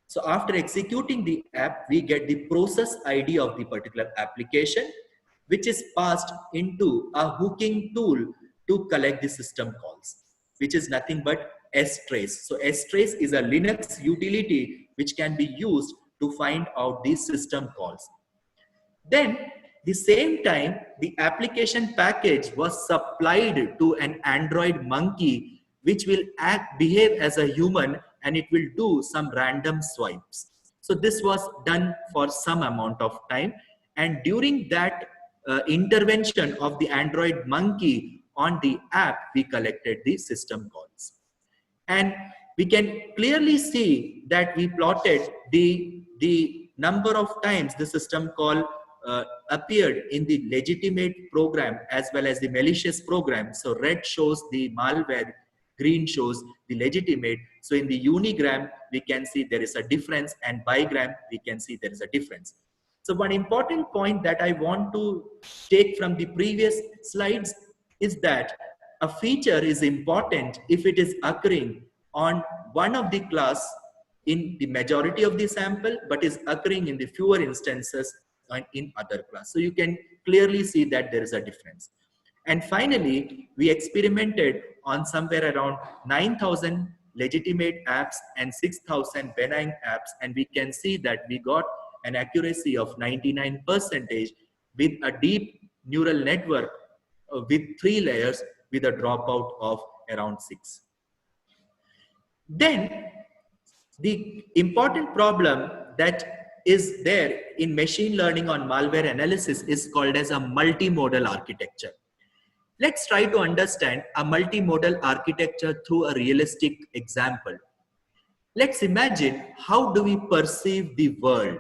So after executing the app, we get the process ID of the particular application, which is passed into a hooking tool to collect the system calls, which is nothing but strace. So strace is a Linux utility which can be used to find out these system calls. Then the same time, the application package was supplied to an Android Monkey, which will behave as a human, and it will do some random swipes. So this was done for some amount of time. And during that intervention of the Android Monkey on the app, we collected the system calls. And we can clearly see that we plotted the number of times the system call appeared in the legitimate program as well as the malicious program. So red shows the malware, green shows the legitimate. So in the unigram, we can see there is a difference, and bigram, we can see there is a difference. So one important point that I want to take from the previous slides is that a feature is important if it is occurring on one of the class in the majority of the sample, but is occurring in the fewer instances in other class. So you can clearly see that there is a difference. And finally, we experimented on somewhere around 9,000 legitimate apps and 6,000 benign apps, and we can see that we got an accuracy of 99% with a deep neural network with 3 layers with a dropout of around 6. Then the important problem that is there in machine learning on malware analysis is called as a multimodal architecture. Let's try to understand a multimodal architecture through a realistic example. Let's imagine, how do we perceive the world?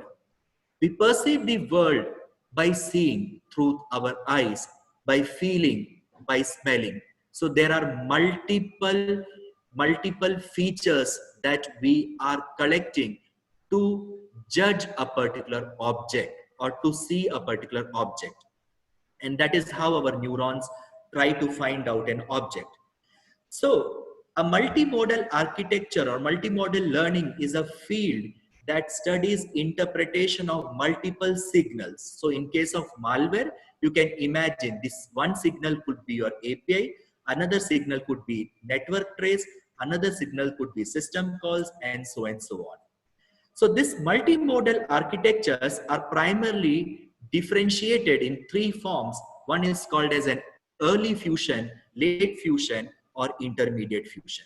We perceive the world by seeing through our eyes, by feeling, by smelling. So there are multiple features that we are collecting to judge a particular object or to see a particular object. And that is how our neurons try to find out an object. So A multimodal architecture or multimodal learning is a field that studies interpretation of multiple signals. So in case of malware, you can imagine this one signal could be your API, another signal could be network trace, another signal could be system calls, and so on. So these multimodal architectures are primarily differentiated in three forms. One is called as an early fusion, late fusion, or intermediate fusion.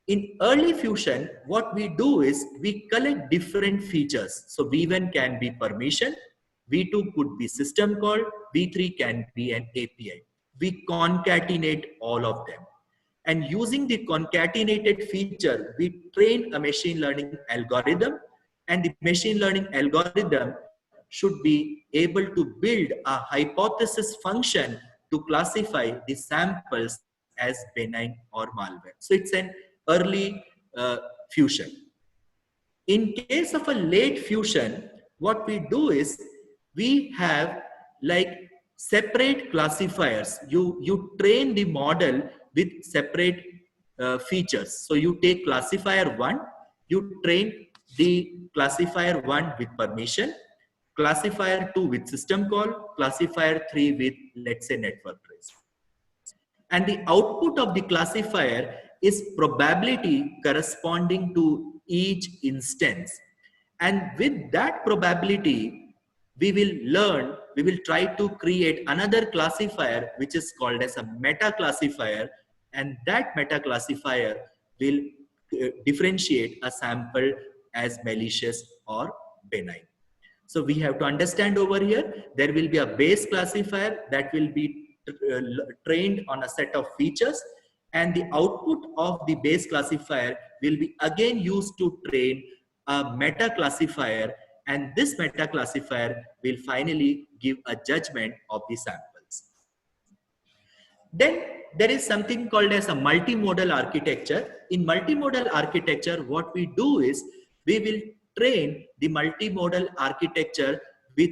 In early fusion, what we do is we collect different features. So V1 can be permission, V2 could be system call, V3 can be an API. We concatenate all of them. And using the concatenated feature, we train a machine learning algorithm, and the machine learning algorithm should be able to build a hypothesis function to classify the samples as benign or malware. So it's an early fusion. In case of a late fusion, what we do is we have like separate classifiers. You train the model with separate features. So you take classifier 1, you train the classifier 1 with permission, classifier 2 with system call, classifier 3 with, let's say, network trace. And the output of the classifier is probability corresponding to each instance. And with that probability, we will try to create another classifier which is called as a meta classifier, and that meta classifier will differentiate a sample as malicious or benign. So we have to understand over here, there will be a base classifier that will be trained on a set of features, and the output of the base classifier will be again used to train a meta classifier, and this meta classifier will finally give a judgment of the samples. Then there is something called as a multimodal architecture. In multimodal architecture, what we do is we will train the multimodal architecture with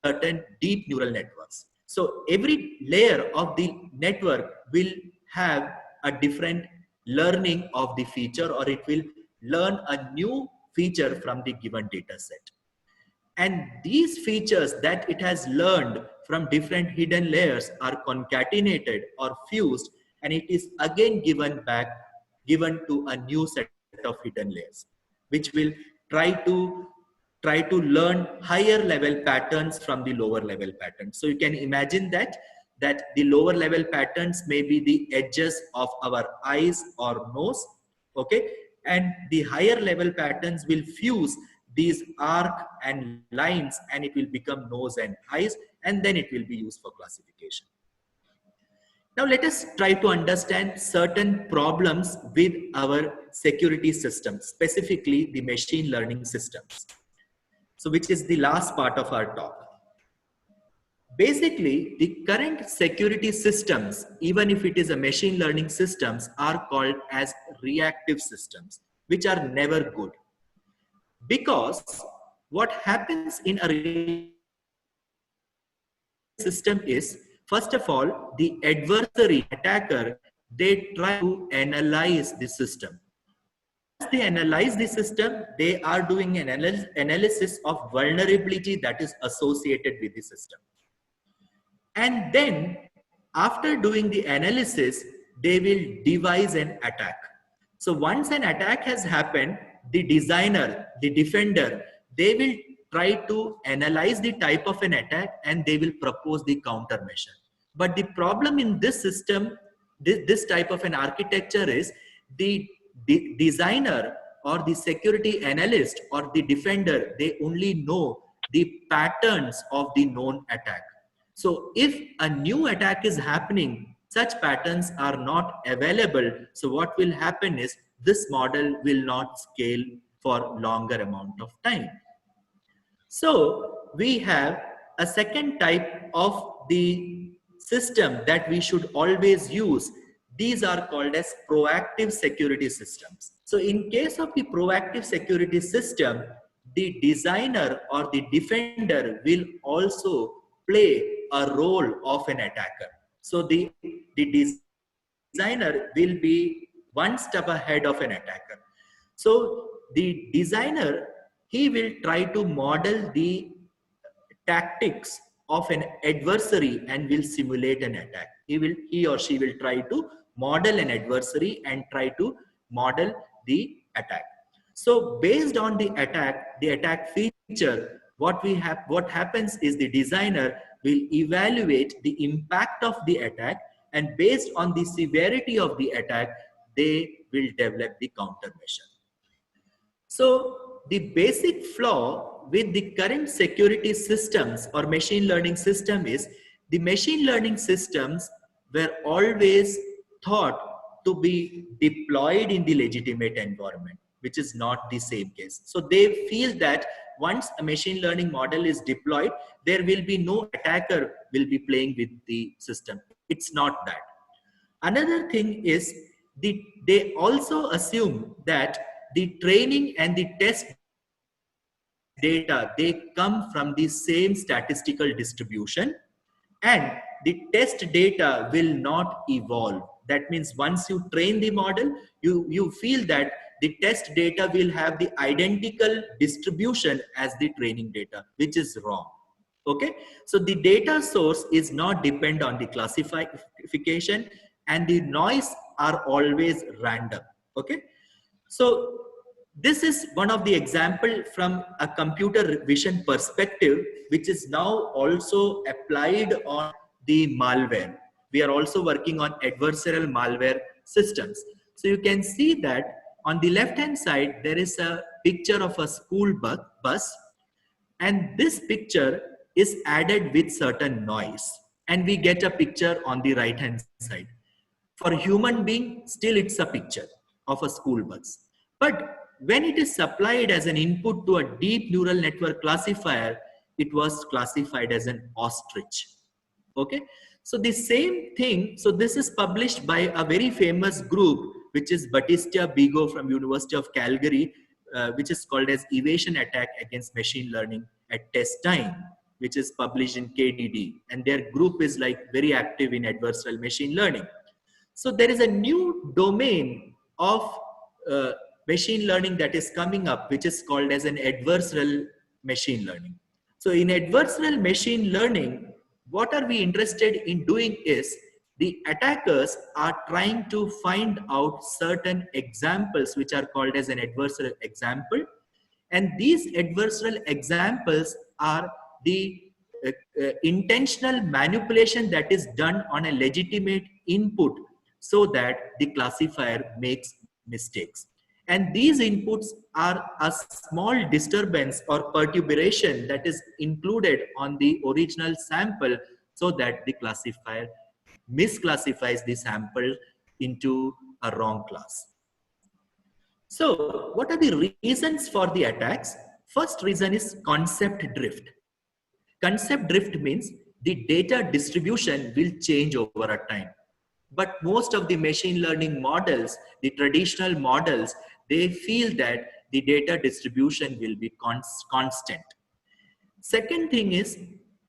certain deep neural networks. So every layer of the network will have a different learning of the feature, or it will learn a new feature from the given data set. And these features that it has learned from different hidden layers are concatenated or fused, and it is again given to a new set of hidden layers, which will try to learn higher level patterns from the lower level patterns. So you can imagine that the lower level patterns may be the edges of our eyes or nose, okay? And the higher level patterns will fuse these arc and lines, and it will become nose and eyes, and then it will be used for classification. Now let us try to understand certain problems with our security systems, specifically the machine learning systems. So which is the last part of our talk. Basically, the current security systems, even if it is a machine learning systems, are called as reactive systems, which are never good. Because what happens in a system is, first of all, the adversary attacker, they try to analyze the system. As they analyze the system, they are doing an analysis of vulnerability that is associated with the system. And then after doing the analysis, they will devise an attack. So once an attack has happened, the designer, the defender, they will try to analyze the type of an attack, and they will propose the countermeasure. But the problem in this system, this type of an architecture is the designer or the security analyst or the defender, they only know the patterns of the known attack. So if a new attack is happening, such patterns are not available. So what will happen is this model will not scale for longer amount of time. So we have a second type of the system that we should always use. These are called as proactive security systems. So in case of the proactive security system, the designer or the defender will also play a role of an attacker. So the designer will be one step ahead of an attacker. So the designer, he will try to model the tactics of an adversary and will simulate an attack. He or she will try to model an adversary and try to model the attack. So based on the attack feature, what happens is the designer will evaluate the impact of the attack, and based on the severity of the attack, they will develop the countermeasure. So the basic flaw with the current security systems or machine learning system is the machine learning systems were always thought to be deployed in the legitimate environment, which is not the same case. So they feel that once a machine learning model is deployed, there will be no attacker will be playing with the system. It's not that. Another thing is they also assume that the training and the test data, they come from the same statistical distribution, and the test data will not evolve. That means once you train the model, you feel that the test data will have the identical distribution as the training data, which is wrong. Okay, so the data source is not depend on the classification, and the noise are always random. Okay, so this is one of the example from a computer vision perspective, which is now also applied on the malware. We are also working on adversarial malware systems. So you can see that on the left hand side, there is a picture of a school bus, and this picture is added with certain noise, and we get a picture on the right hand side. For human being, still it's a picture of a school bus. But when it is supplied as an input to a deep neural network classifier, it was classified as an ostrich. Okay, so the same thing. So this is published by a very famous group, which is Batista Bigo from University of Calgary, which is called as Evasion Attack Against Machine Learning at Test Time, which is published in KDD, and their group is like very active in adversarial machine learning. So there is a new domain of machine learning that is coming up, which is called as an adversarial machine learning. So in adversarial machine learning, what are we interested in doing is the attackers are trying to find out certain examples which are called as an adversarial example, and these adversarial examples are the intentional manipulation that is done on a legitimate input so that the classifier makes mistakes. And these inputs are a small disturbance or perturbation that is included on the original sample so that the classifier misclassifies the sample into a wrong class. So what are the reasons for the attacks? First reason is concept drift. Concept drift means the data distribution will change over a time. But most of the machine learning models, the traditional models, they feel that the data distribution will be constant. Second thing is,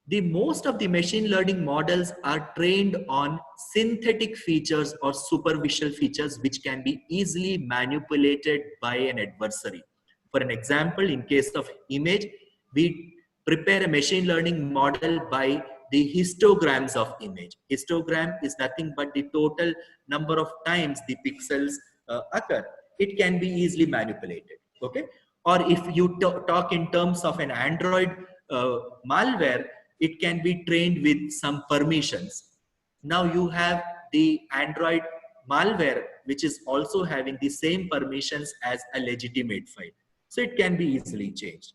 the most of the machine learning models are trained on synthetic features or superficial features which can be easily manipulated by an adversary. For an example, in case of image, we prepare a machine learning model by the histograms of image. Histogram is nothing but the total number of times the pixels occur. It can be easily manipulated. Okay, or if you talk in terms of an Android malware, it can be trained with some permissions. Now you have the Android malware which is also having the same permissions as a legitimate file, so it can be easily changed.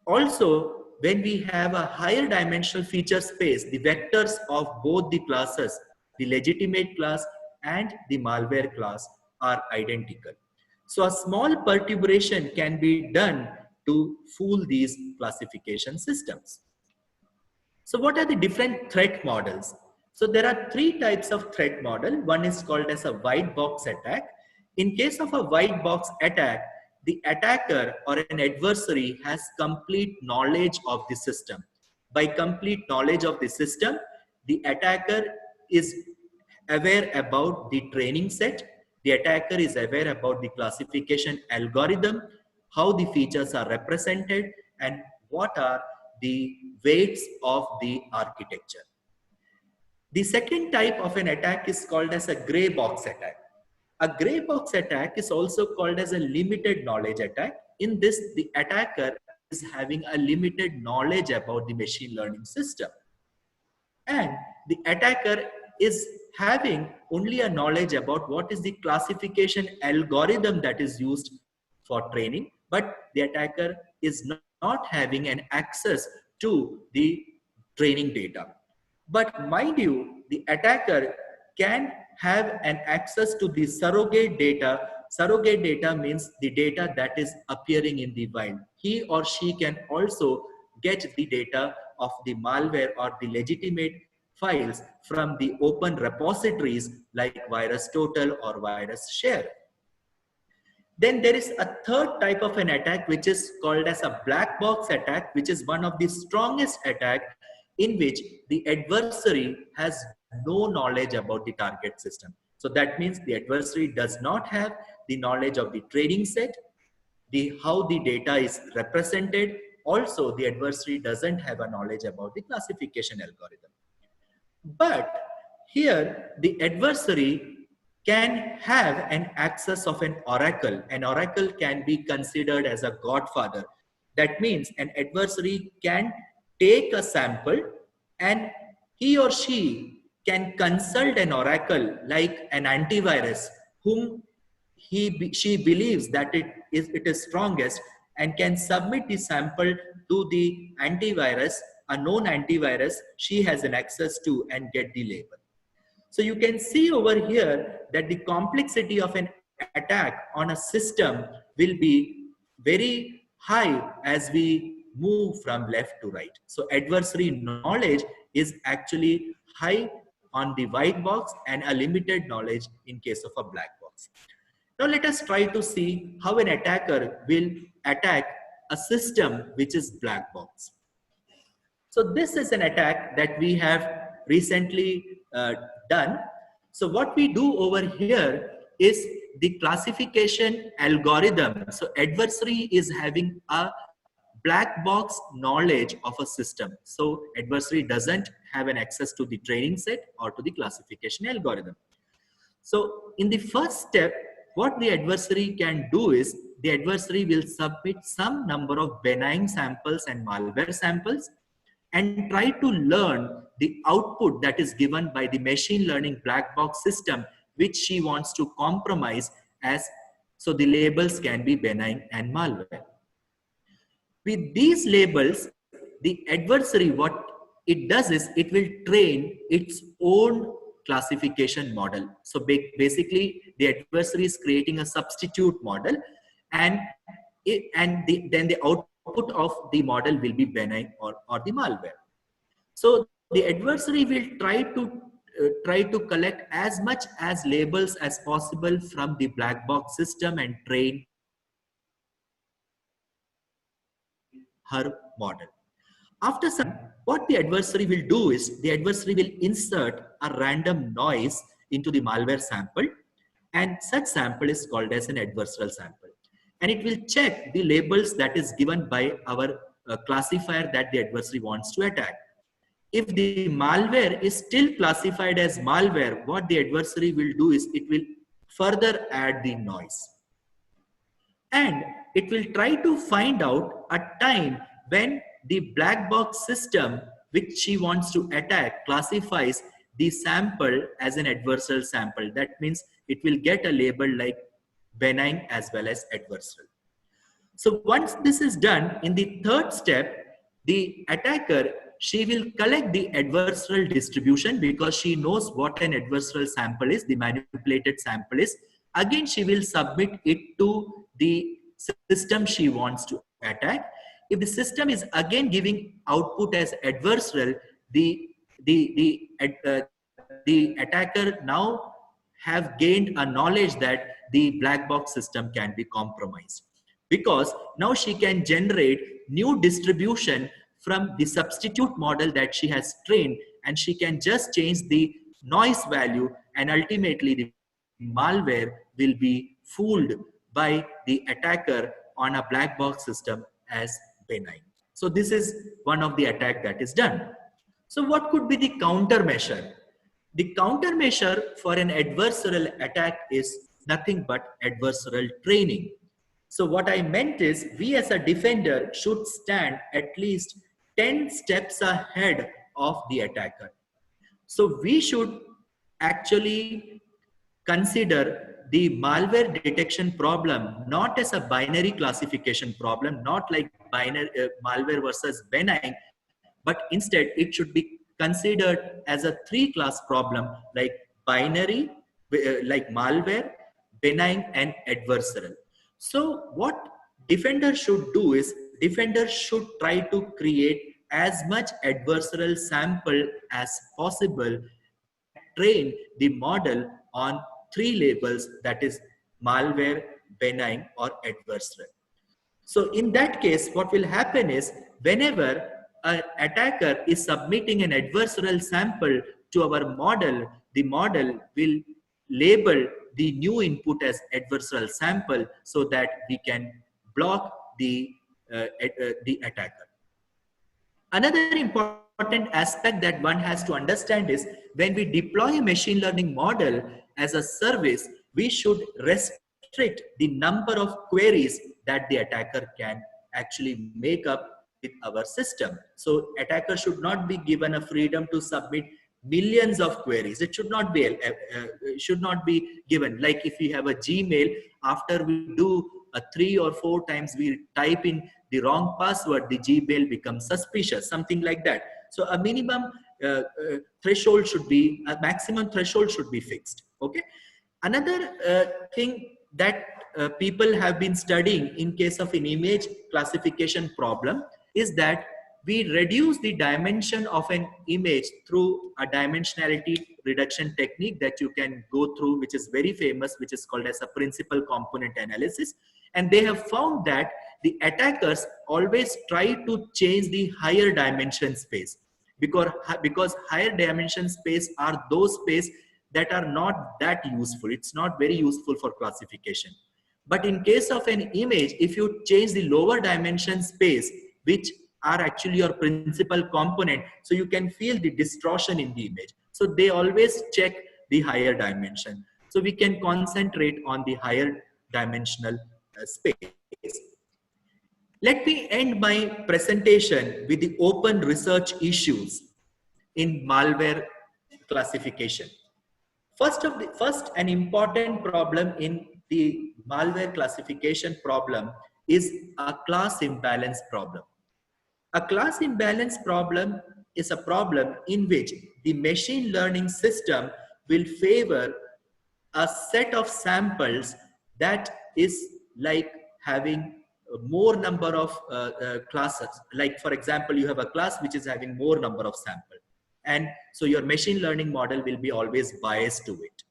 Also, when we have a higher dimensional feature space, the vectors of both the classes, the legitimate class and the malware class, are identical. So a small perturbation can be done to fool these classification systems. So what are the different threat models? So there are three types of threat model. One is called as a white box attack. In case of a white box attack, the attacker or an adversary has complete knowledge of the system. By complete knowledge of the system, the attacker is aware about the training set. The attacker is aware about the classification algorithm, how the features are represented, and what are the weights of the architecture. The second type of an attack is called as a gray box attack. A gray box attack is also called as a limited knowledge attack. In this, the attacker is having a limited knowledge about the machine learning system. And the attacker is having only a knowledge about what is the classification algorithm that is used for training, but the attacker is not having an access to the training data. But mind you, the attacker can have an access to the surrogate data. Surrogate data means the data that is appearing in the wild. He or she can also get the data of the malware or the legitimate files from the open repositories like VirusTotal or VirusShare. Then there is a third type of an attack which is called as a black box attack, which is one of the strongest attack in which the adversary has no knowledge about the target system. So that means the adversary does not have the knowledge of the training set, how the data is represented. Also, the adversary doesn't have a knowledge about the classification algorithm. But here, the adversary can have an access of an oracle. An oracle can be considered as a godfather. That means an adversary can take a sample and he or she can consult an oracle like an antivirus whom she believes that it is strongest, and can submit the sample to the antivirus, a known antivirus she has an access to, and get the label. So you can see over here that the complexity of an attack on a system will be very high as we move from left to right. So adversary knowledge is actually high on the white box and a limited knowledge in case of a black box. Now let us try to see how an attacker will attack a system which is black box. So this is an attack that we have recently done. So what we do over here is the classification algorithm. So adversary is having a black box knowledge of a system. So adversary doesn't have an access to the training set or to the classification algorithm. So in the first step, what the adversary can do is the adversary will submit some number of benign samples and malware samples and try to learn the output that is given by the machine learning black box system, which she wants to compromise as so the labels can be benign and malware. With these labels, the adversary, what it does is it will train its own classification model. So basically the adversary is creating a substitute model, and then the output of the model will be benign or the malware. So the adversary will try to collect as much as labels as possible from the black box system and train her model. After some, what the adversary will do is the adversary will insert a random noise into the malware sample, and such sample is called as an adversarial sample. And it will check the labels that is given by our classifier that the adversary wants to attack. If the malware is still classified as malware, what the adversary will do is it will further add the noise. And it will try to find out a time when the black box system which she wants to attack classifies the sample as an adversarial sample. That means it will get a label like benign as well as adversarial. So once this is done, in the third step, the attacker, she will collect the adversarial distribution because she knows what an adversarial sample is, the manipulated sample is. Again, she will submit it to the system she wants to attack. If the system is again giving output as adversarial, the attacker now have gained a knowledge that the black box system can be compromised, because now she can generate new distribution from the substitute model that she has trained, and she can just change the noise value and ultimately the malware will be fooled by the attacker on a black box system as benign. So this is one of the attack that is done. So what could be the countermeasure? The countermeasure for an adversarial attack is nothing but adversarial training. So what I meant is we as a defender should stand at least 10 steps ahead of the attacker. So we should actually consider the malware detection problem not as a binary classification problem, not like binary malware versus benign, but instead it should be considered as a 3-class problem like binary, like malware, benign, and adversarial. So what defender should do is defender should try to create as much adversarial sample as possible, train the model on 3 labels, that is malware, benign, or adversarial. So in that case, what will happen is whenever an attacker is submitting an adversarial sample to our model, the model will label the new input as adversarial sample so that we can block the attacker. Another important aspect that one has to understand is when we deploy a machine learning model as a service, we should restrict the number of queries that the attacker can actually make up with our system. So attacker should not be given a freedom to submit millions of queries. It should not be given. Like if we have a Gmail, after we do 3 or 4 times we type in the wrong password, the Gmail becomes suspicious, something like that. So a minimum threshold should be, a maximum threshold should be fixed. Okay. Another thing that people have been studying in case of an image classification problem is that we reduce the dimension of an image through a dimensionality reduction technique that you can go through, which is very famous, which is called as a principal component analysis. And they have found that the attackers always try to change the higher dimension space because higher dimension space are those space that are not that useful. It's not very useful for classification. But in case of an image, if you change the lower dimension space, which are actually your principal component, so you can feel the distortion in the image. So they always check the higher dimension. So we can concentrate on the higher dimensional space. Let me end my presentation with the open research issues in malware classification. First and important problem in the malware classification problem is a class imbalance problem. A class imbalance problem is a problem in which the machine learning system will favor a set of samples that is like having more number of classes. Like for example, you have a class which is having more number of samples. And so your machine learning model will be always biased to it.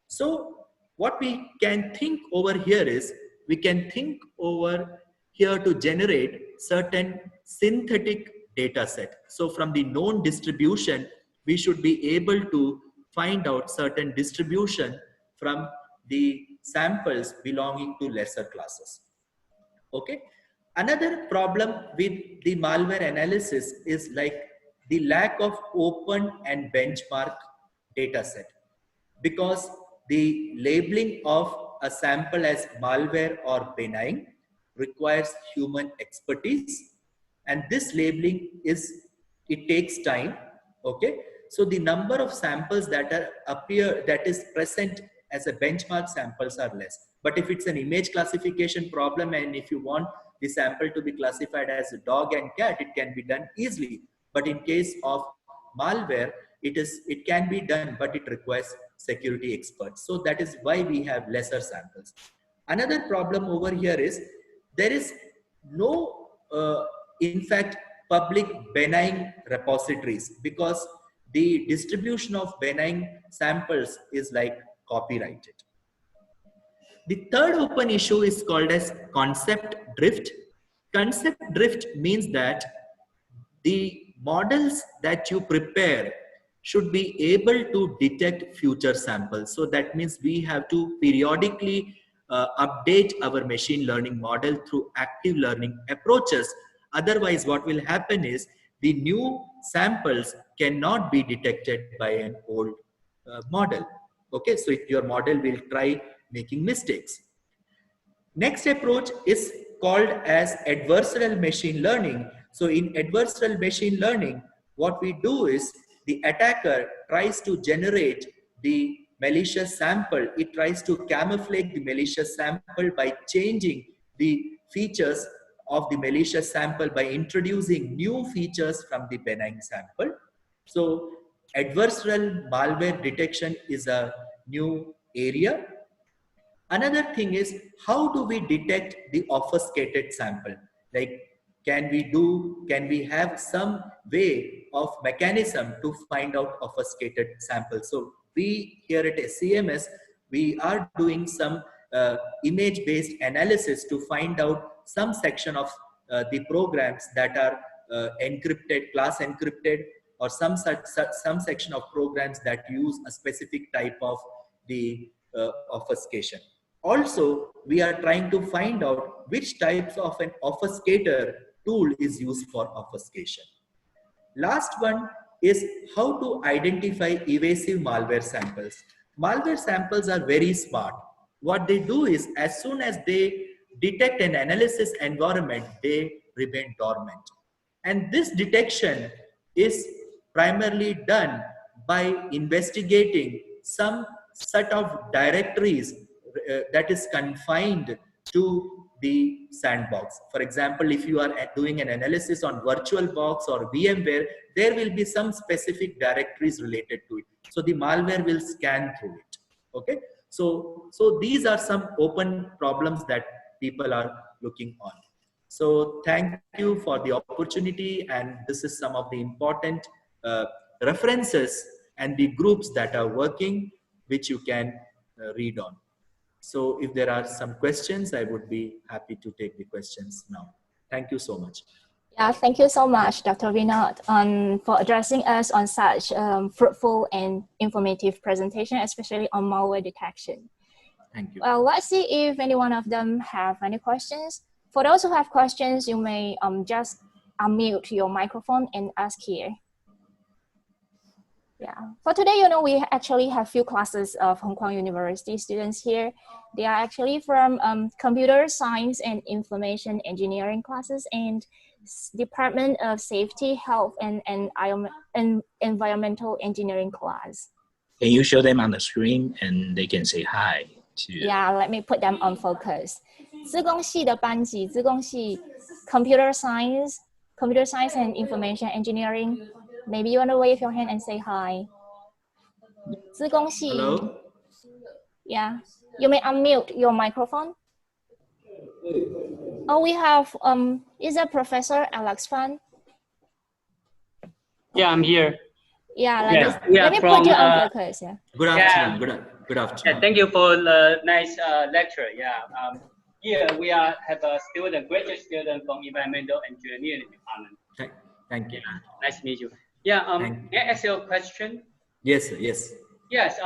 So what we can think over here is, we can think over here to generate certain synthetic data set. So from the known distribution, we should be able to find out certain distribution from the samples belonging to lesser classes. Okay. Another problem with the malware analysis is like the lack of open and benchmark data set, because the labeling of a sample as malware or benign requires human expertise, and this labeling it takes time. Okay, so the number of samples that is present as a benchmark samples are less. But if it's an image classification problem and if you want the sample to be classified as a dog and cat, it can be done easily. But in case of malware, it can be done, but it requires security experts. So that is why we have lesser samples. Another problem over here is there is no, in fact, public benign repositories, because the distribution of benign samples is like copyrighted. The third open issue is called as concept drift. Concept drift means that the models that you prepare should be able to detect future samples. So that means we have to periodically update our machine learning model through active learning approaches. Otherwise, what will happen is the new samples cannot be detected by an old model. Okay, so your model will try making mistakes. Next approach is called as adversarial machine learning. So in adversarial machine learning, what we do is the attacker tries to generate the malicious sample. It tries to camouflage the malicious sample by changing the features of the malicious sample by introducing new features from the benign sample. So adversarial malware detection is a new area. Another thing is, how do we detect the obfuscated sample? Like, can we have some way of mechanism to find out obfuscated samples? So we here at SCMS, we are doing some image-based analysis to find out some section of the programs that are encrypted, class encrypted, or some section of programs that use a specific type of the obfuscation. Also, we are trying to find out which types of an obfuscator tool is used for obfuscation. Last one is how to identify evasive malware samples. Malware samples are very smart. What they do is, as soon as they detect an analysis environment, they remain dormant. And this detection is primarily done by investigating some set of directories that is confined to the sandbox. For example, if you are doing an analysis on VirtualBox or VMware, there will be some specific directories related to it. So the malware will scan through it. Okay. So these are some open problems that people are looking on. So thank you for the opportunity, and this is some of the important references and the groups that are working, which you can read on. So if there are some questions, I would be happy to take the questions now. Thank you so much. Yeah, thank you so much, Dr. Vinod, for addressing us on such fruitful and informative presentation, especially on malware detection. Thank you. Well, let's see if any one of them have any questions. For those who have questions, you may just unmute your microphone and ask here. Yeah, for today, we actually have few classes of Hong Kong University students here. They are actually from computer science and information engineering classes and Department of Safety, Health, and Environmental Engineering class. Can you show them on the screen and they can say hi to you? Yeah, let me put them on focus. 资工系的班级，资工系 computer science and information engineering. Maybe you want to wave your hand and say hi. 资工系 Hello. Yeah, you may unmute your microphone. Oh, we have is that Professor Alex Fan? Yeah, I'm here. Yeah, let me put you on focus. Yeah. Good afternoon. Good afternoon. Yeah, thank you for the nice lecture. Yeah. Here we have a student, graduate student from environmental engineering department. Thank you. Yeah, nice to meet you. Yeah. Can I ask you a question? Yes, sir, yes. Yes.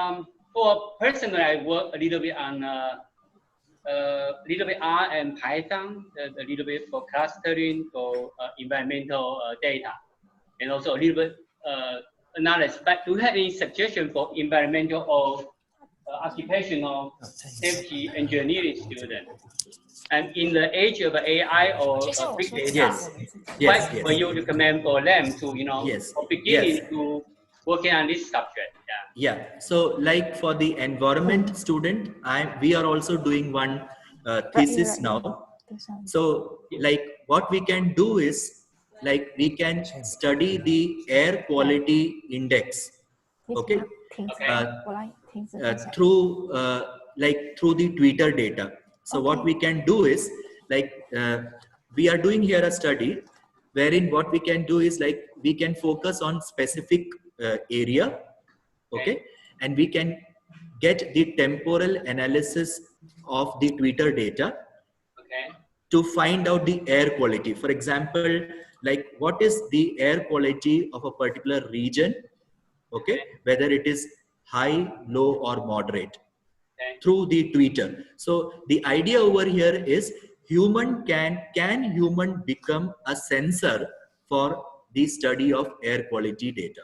For personally, I work a little bit on little bit R and Python, a little bit for clustering for environmental data, and also a little bit analysis. But do you have any suggestion for environmental or occupational safety engineering student? And in the age of AI or big data, what will you recommend for them to, for beginning to working on this subject? Yeah. So like for the environment student, we are also doing one thesis now. So like what we can do is like we can study the air quality index. Okay. Through the Twitter data. So what we can do is like we are doing here a study wherein what we can do is like we can focus on specific area. Okay, and we can get the temporal analysis of the Twitter data to find out the air quality. For example, like what is the air quality of a particular region, okay, whether it is high, low, or moderate through the Twitter. So the idea over here is can human become a sensor for the study of air quality data?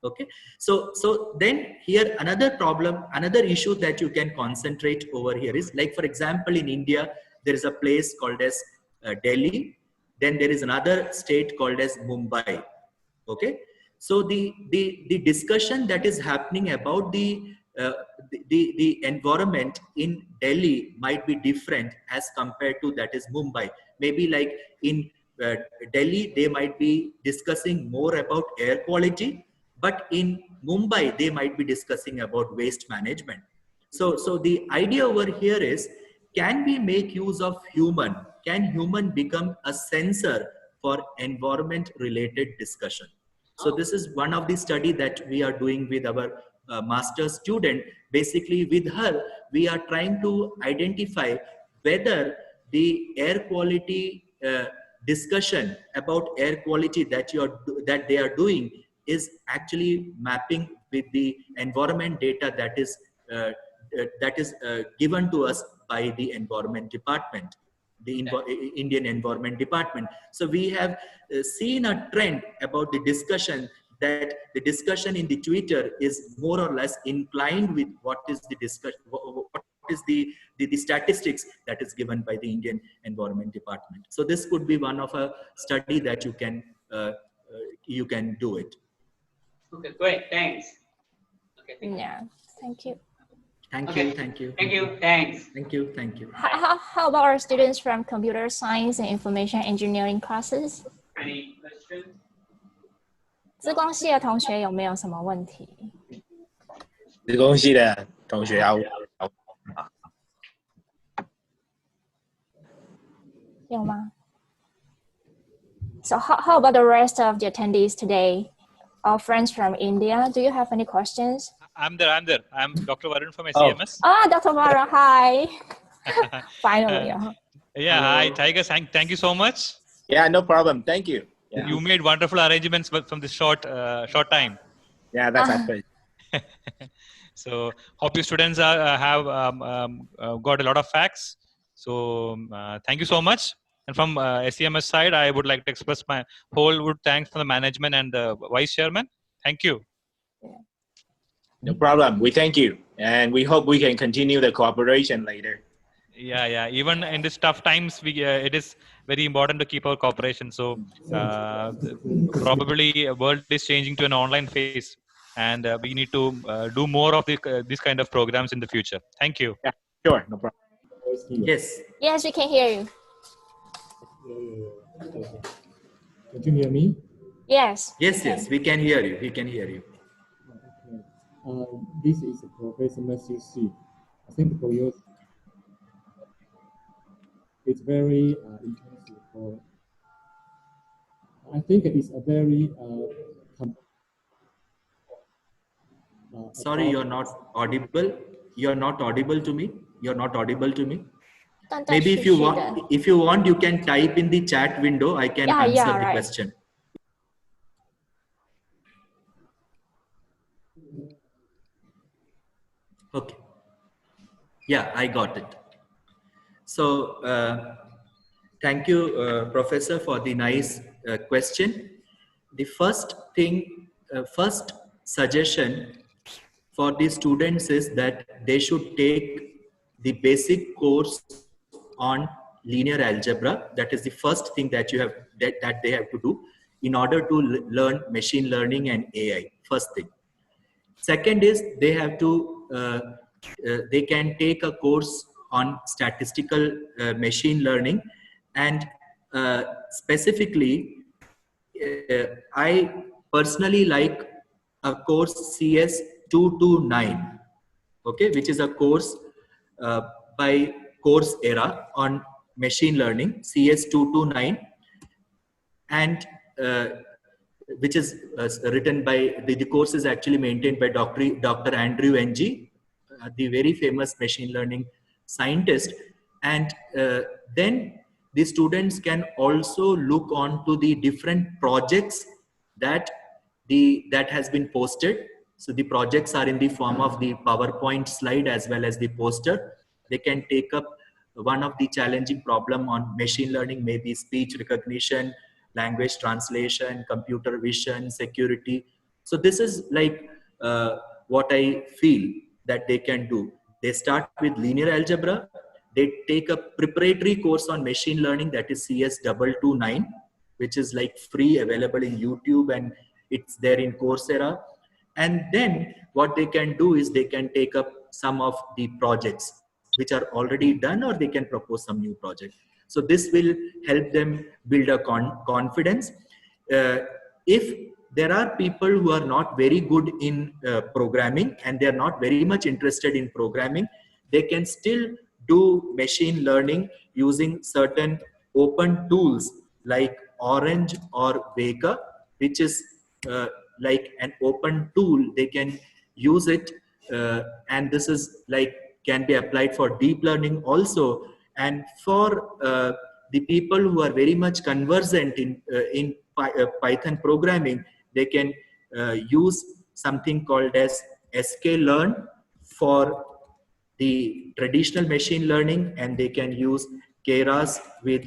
Okay, so then here another issue that you can concentrate over here is, like for example, in India there is a place called as Delhi, then there is another state called as Mumbai. Okay, so the discussion that is happening about the environment in Delhi might be different as compared to that is Mumbai. Maybe like in Delhi they might be discussing more about air quality, but in Mumbai they might be discussing about waste management. So the idea over here is, can we make use of human? Can human become a sensor for environment related discussion? So this is one of the study that we are doing with our master's student. Basically with her, we are trying to identify whether the air quality discussion about air quality that they are doing is actually mapping with the environment data that is given to us by the environment department, the Indian Environment Department. So we have seen a trend about the discussion, that the discussion in the Twitter is more or less inclined with what is the discussion, what is the statistics that is given by the Indian Environment Department. So this could be one of a study that you can do it. Okay, great, thanks. Okay, thank you. Yeah, thank you. Thank Okay. you, thank you. Thank you, thanks. Thank you, thank you. How about our students from computer science and information engineering classes? Any question? 资工系的同学有没有什么问题？资工系的同学要有吗？ So how about the rest of the attendees today? Our friends from India, do you have any questions? I'm there. I'm Dr. Varun from SEMS. Ah, Dr. Varun, hi. Finally. Yeah, hi, Tiger. Thank you so much. Yeah, no problem. Thank you. Yeah, You made wonderful arrangements from this short time. yeah, that's happened. So hope your students have got a lot of facts. So thank you so much. And from SEMS side, I would like to express my whole thanks to the management and the vice chairman. Thank you. No problem. We thank you, and we hope we can continue the cooperation later. Yeah. Even in these tough times, it is very important to keep our cooperation. So probably world is changing to an online phase, and we need to do more of this kind of programs in the future. Thank you. Yeah, sure, no problem. Yes. Yes, we can hear you. Can you hear me? Yes. Yes, we can hear you. We can hear you. Okay. This is Professor Matthew C. I think for you, it's very intensive. I think it's a very Sorry, you're not audible. You're not audible to me. You're not audible to me. Maybe if you want, you can type in the chat window. I can answer the right. question. Okay. Yeah, I got it. So thank you, Professor, for the nice question. The first suggestion for the students is that they should take the basic course on linear algebra. That is the first thing that that they have to do in order to learn machine learning and AI. First thing. Second is they have to they can take a course on statistical machine learning, and specifically I personally like a course CS 229, okay, which is a course by Coursera on machine learning, CS 229, and which is written by the course is actually maintained by Dr. Andrew Ng, the very famous machine learning scientist. And then the students can also look on to the different projects that that has been posted. So the projects are in the form of the PowerPoint slide as well as the poster. They can take up one of the challenging problem on machine learning, maybe speech recognition, language translation, computer vision, security. So this is like what I feel that they can do. They start with linear algebra. They take a preparatory course on machine learning, that is CS229, which is like free, available in YouTube, and it's there in Coursera. And then what they can do is they can take up some of the projects which are already done, or they can propose some new project. So this will help them build a confidence. If there are people who are not very good in programming and they are not very much interested in programming, they can still do machine learning using certain open tools like Orange or Vega, which is like an open tool. They can use it, and this is like can be applied for deep learning also. And for the people who are very much conversant in Python programming, they can use something called as sklearn for the traditional machine learning, and they can use Keras with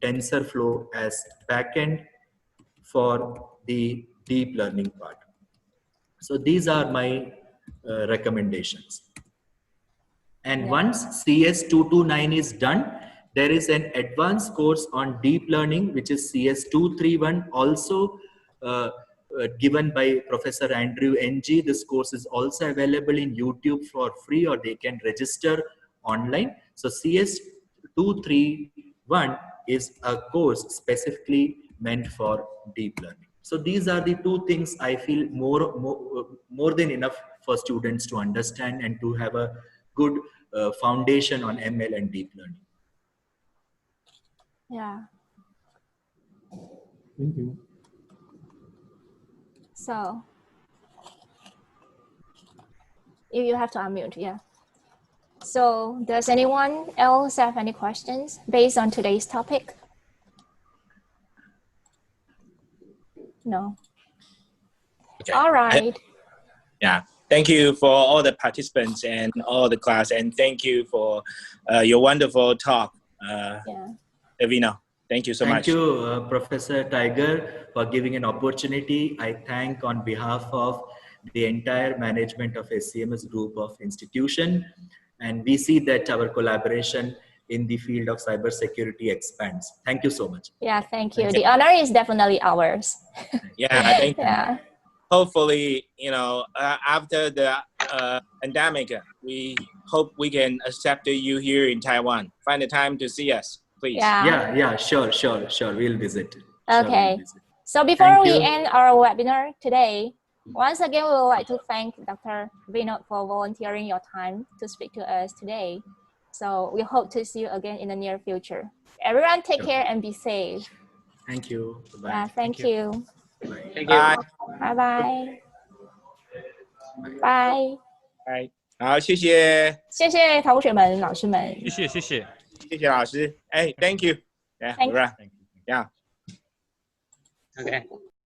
TensorFlow as backend for the deep learning part. So these are my recommendations. And once CS229 is done, there is an advanced course on deep learning, which is CS231, also given by Professor Andrew Ng. This course is also available in YouTube for free, or they can register online. So CS231 is a course specifically meant for deep learning. So these are the two things I feel more than enough for students to understand and to have a good foundation on ML and deep learning. Yeah. Thank you. So you have to unmute, yeah. So does anyone else have any questions based on today's topic? No. Okay. All right. Yeah. Thank you for all the participants and all the class, and thank you for your wonderful talk, Davina. Thank you so much. Thank you, Professor Tiger, for giving an opportunity. I thank on behalf of the entire management of SCMS Group of Institution, and we see that our collaboration in the field of cybersecurity expands. Thank you so much. Yeah, thank you. The honor is definitely ours. Yeah, thank you. Yeah. Hopefully, you know, after the pandemic, we hope we can accept you here in Taiwan. Find the time to see us, please. Yeah, sure. We'll visit. Okay. We'll visit. So before we you. end our webinar today, once again, we would like to thank Dr. Vinod for volunteering your time to speak to us today. So we hope to see you again in the near future. Everyone take care and be safe. Thank you. Bye. Yeah, thank you. Thank you. Bye. Bye. Bye. Bye. 好，谢谢，谢谢同学们、老师们。谢谢谢谢。谢谢老师。哎，Thank you. Yeah, Thank- right. Yeah. Okay.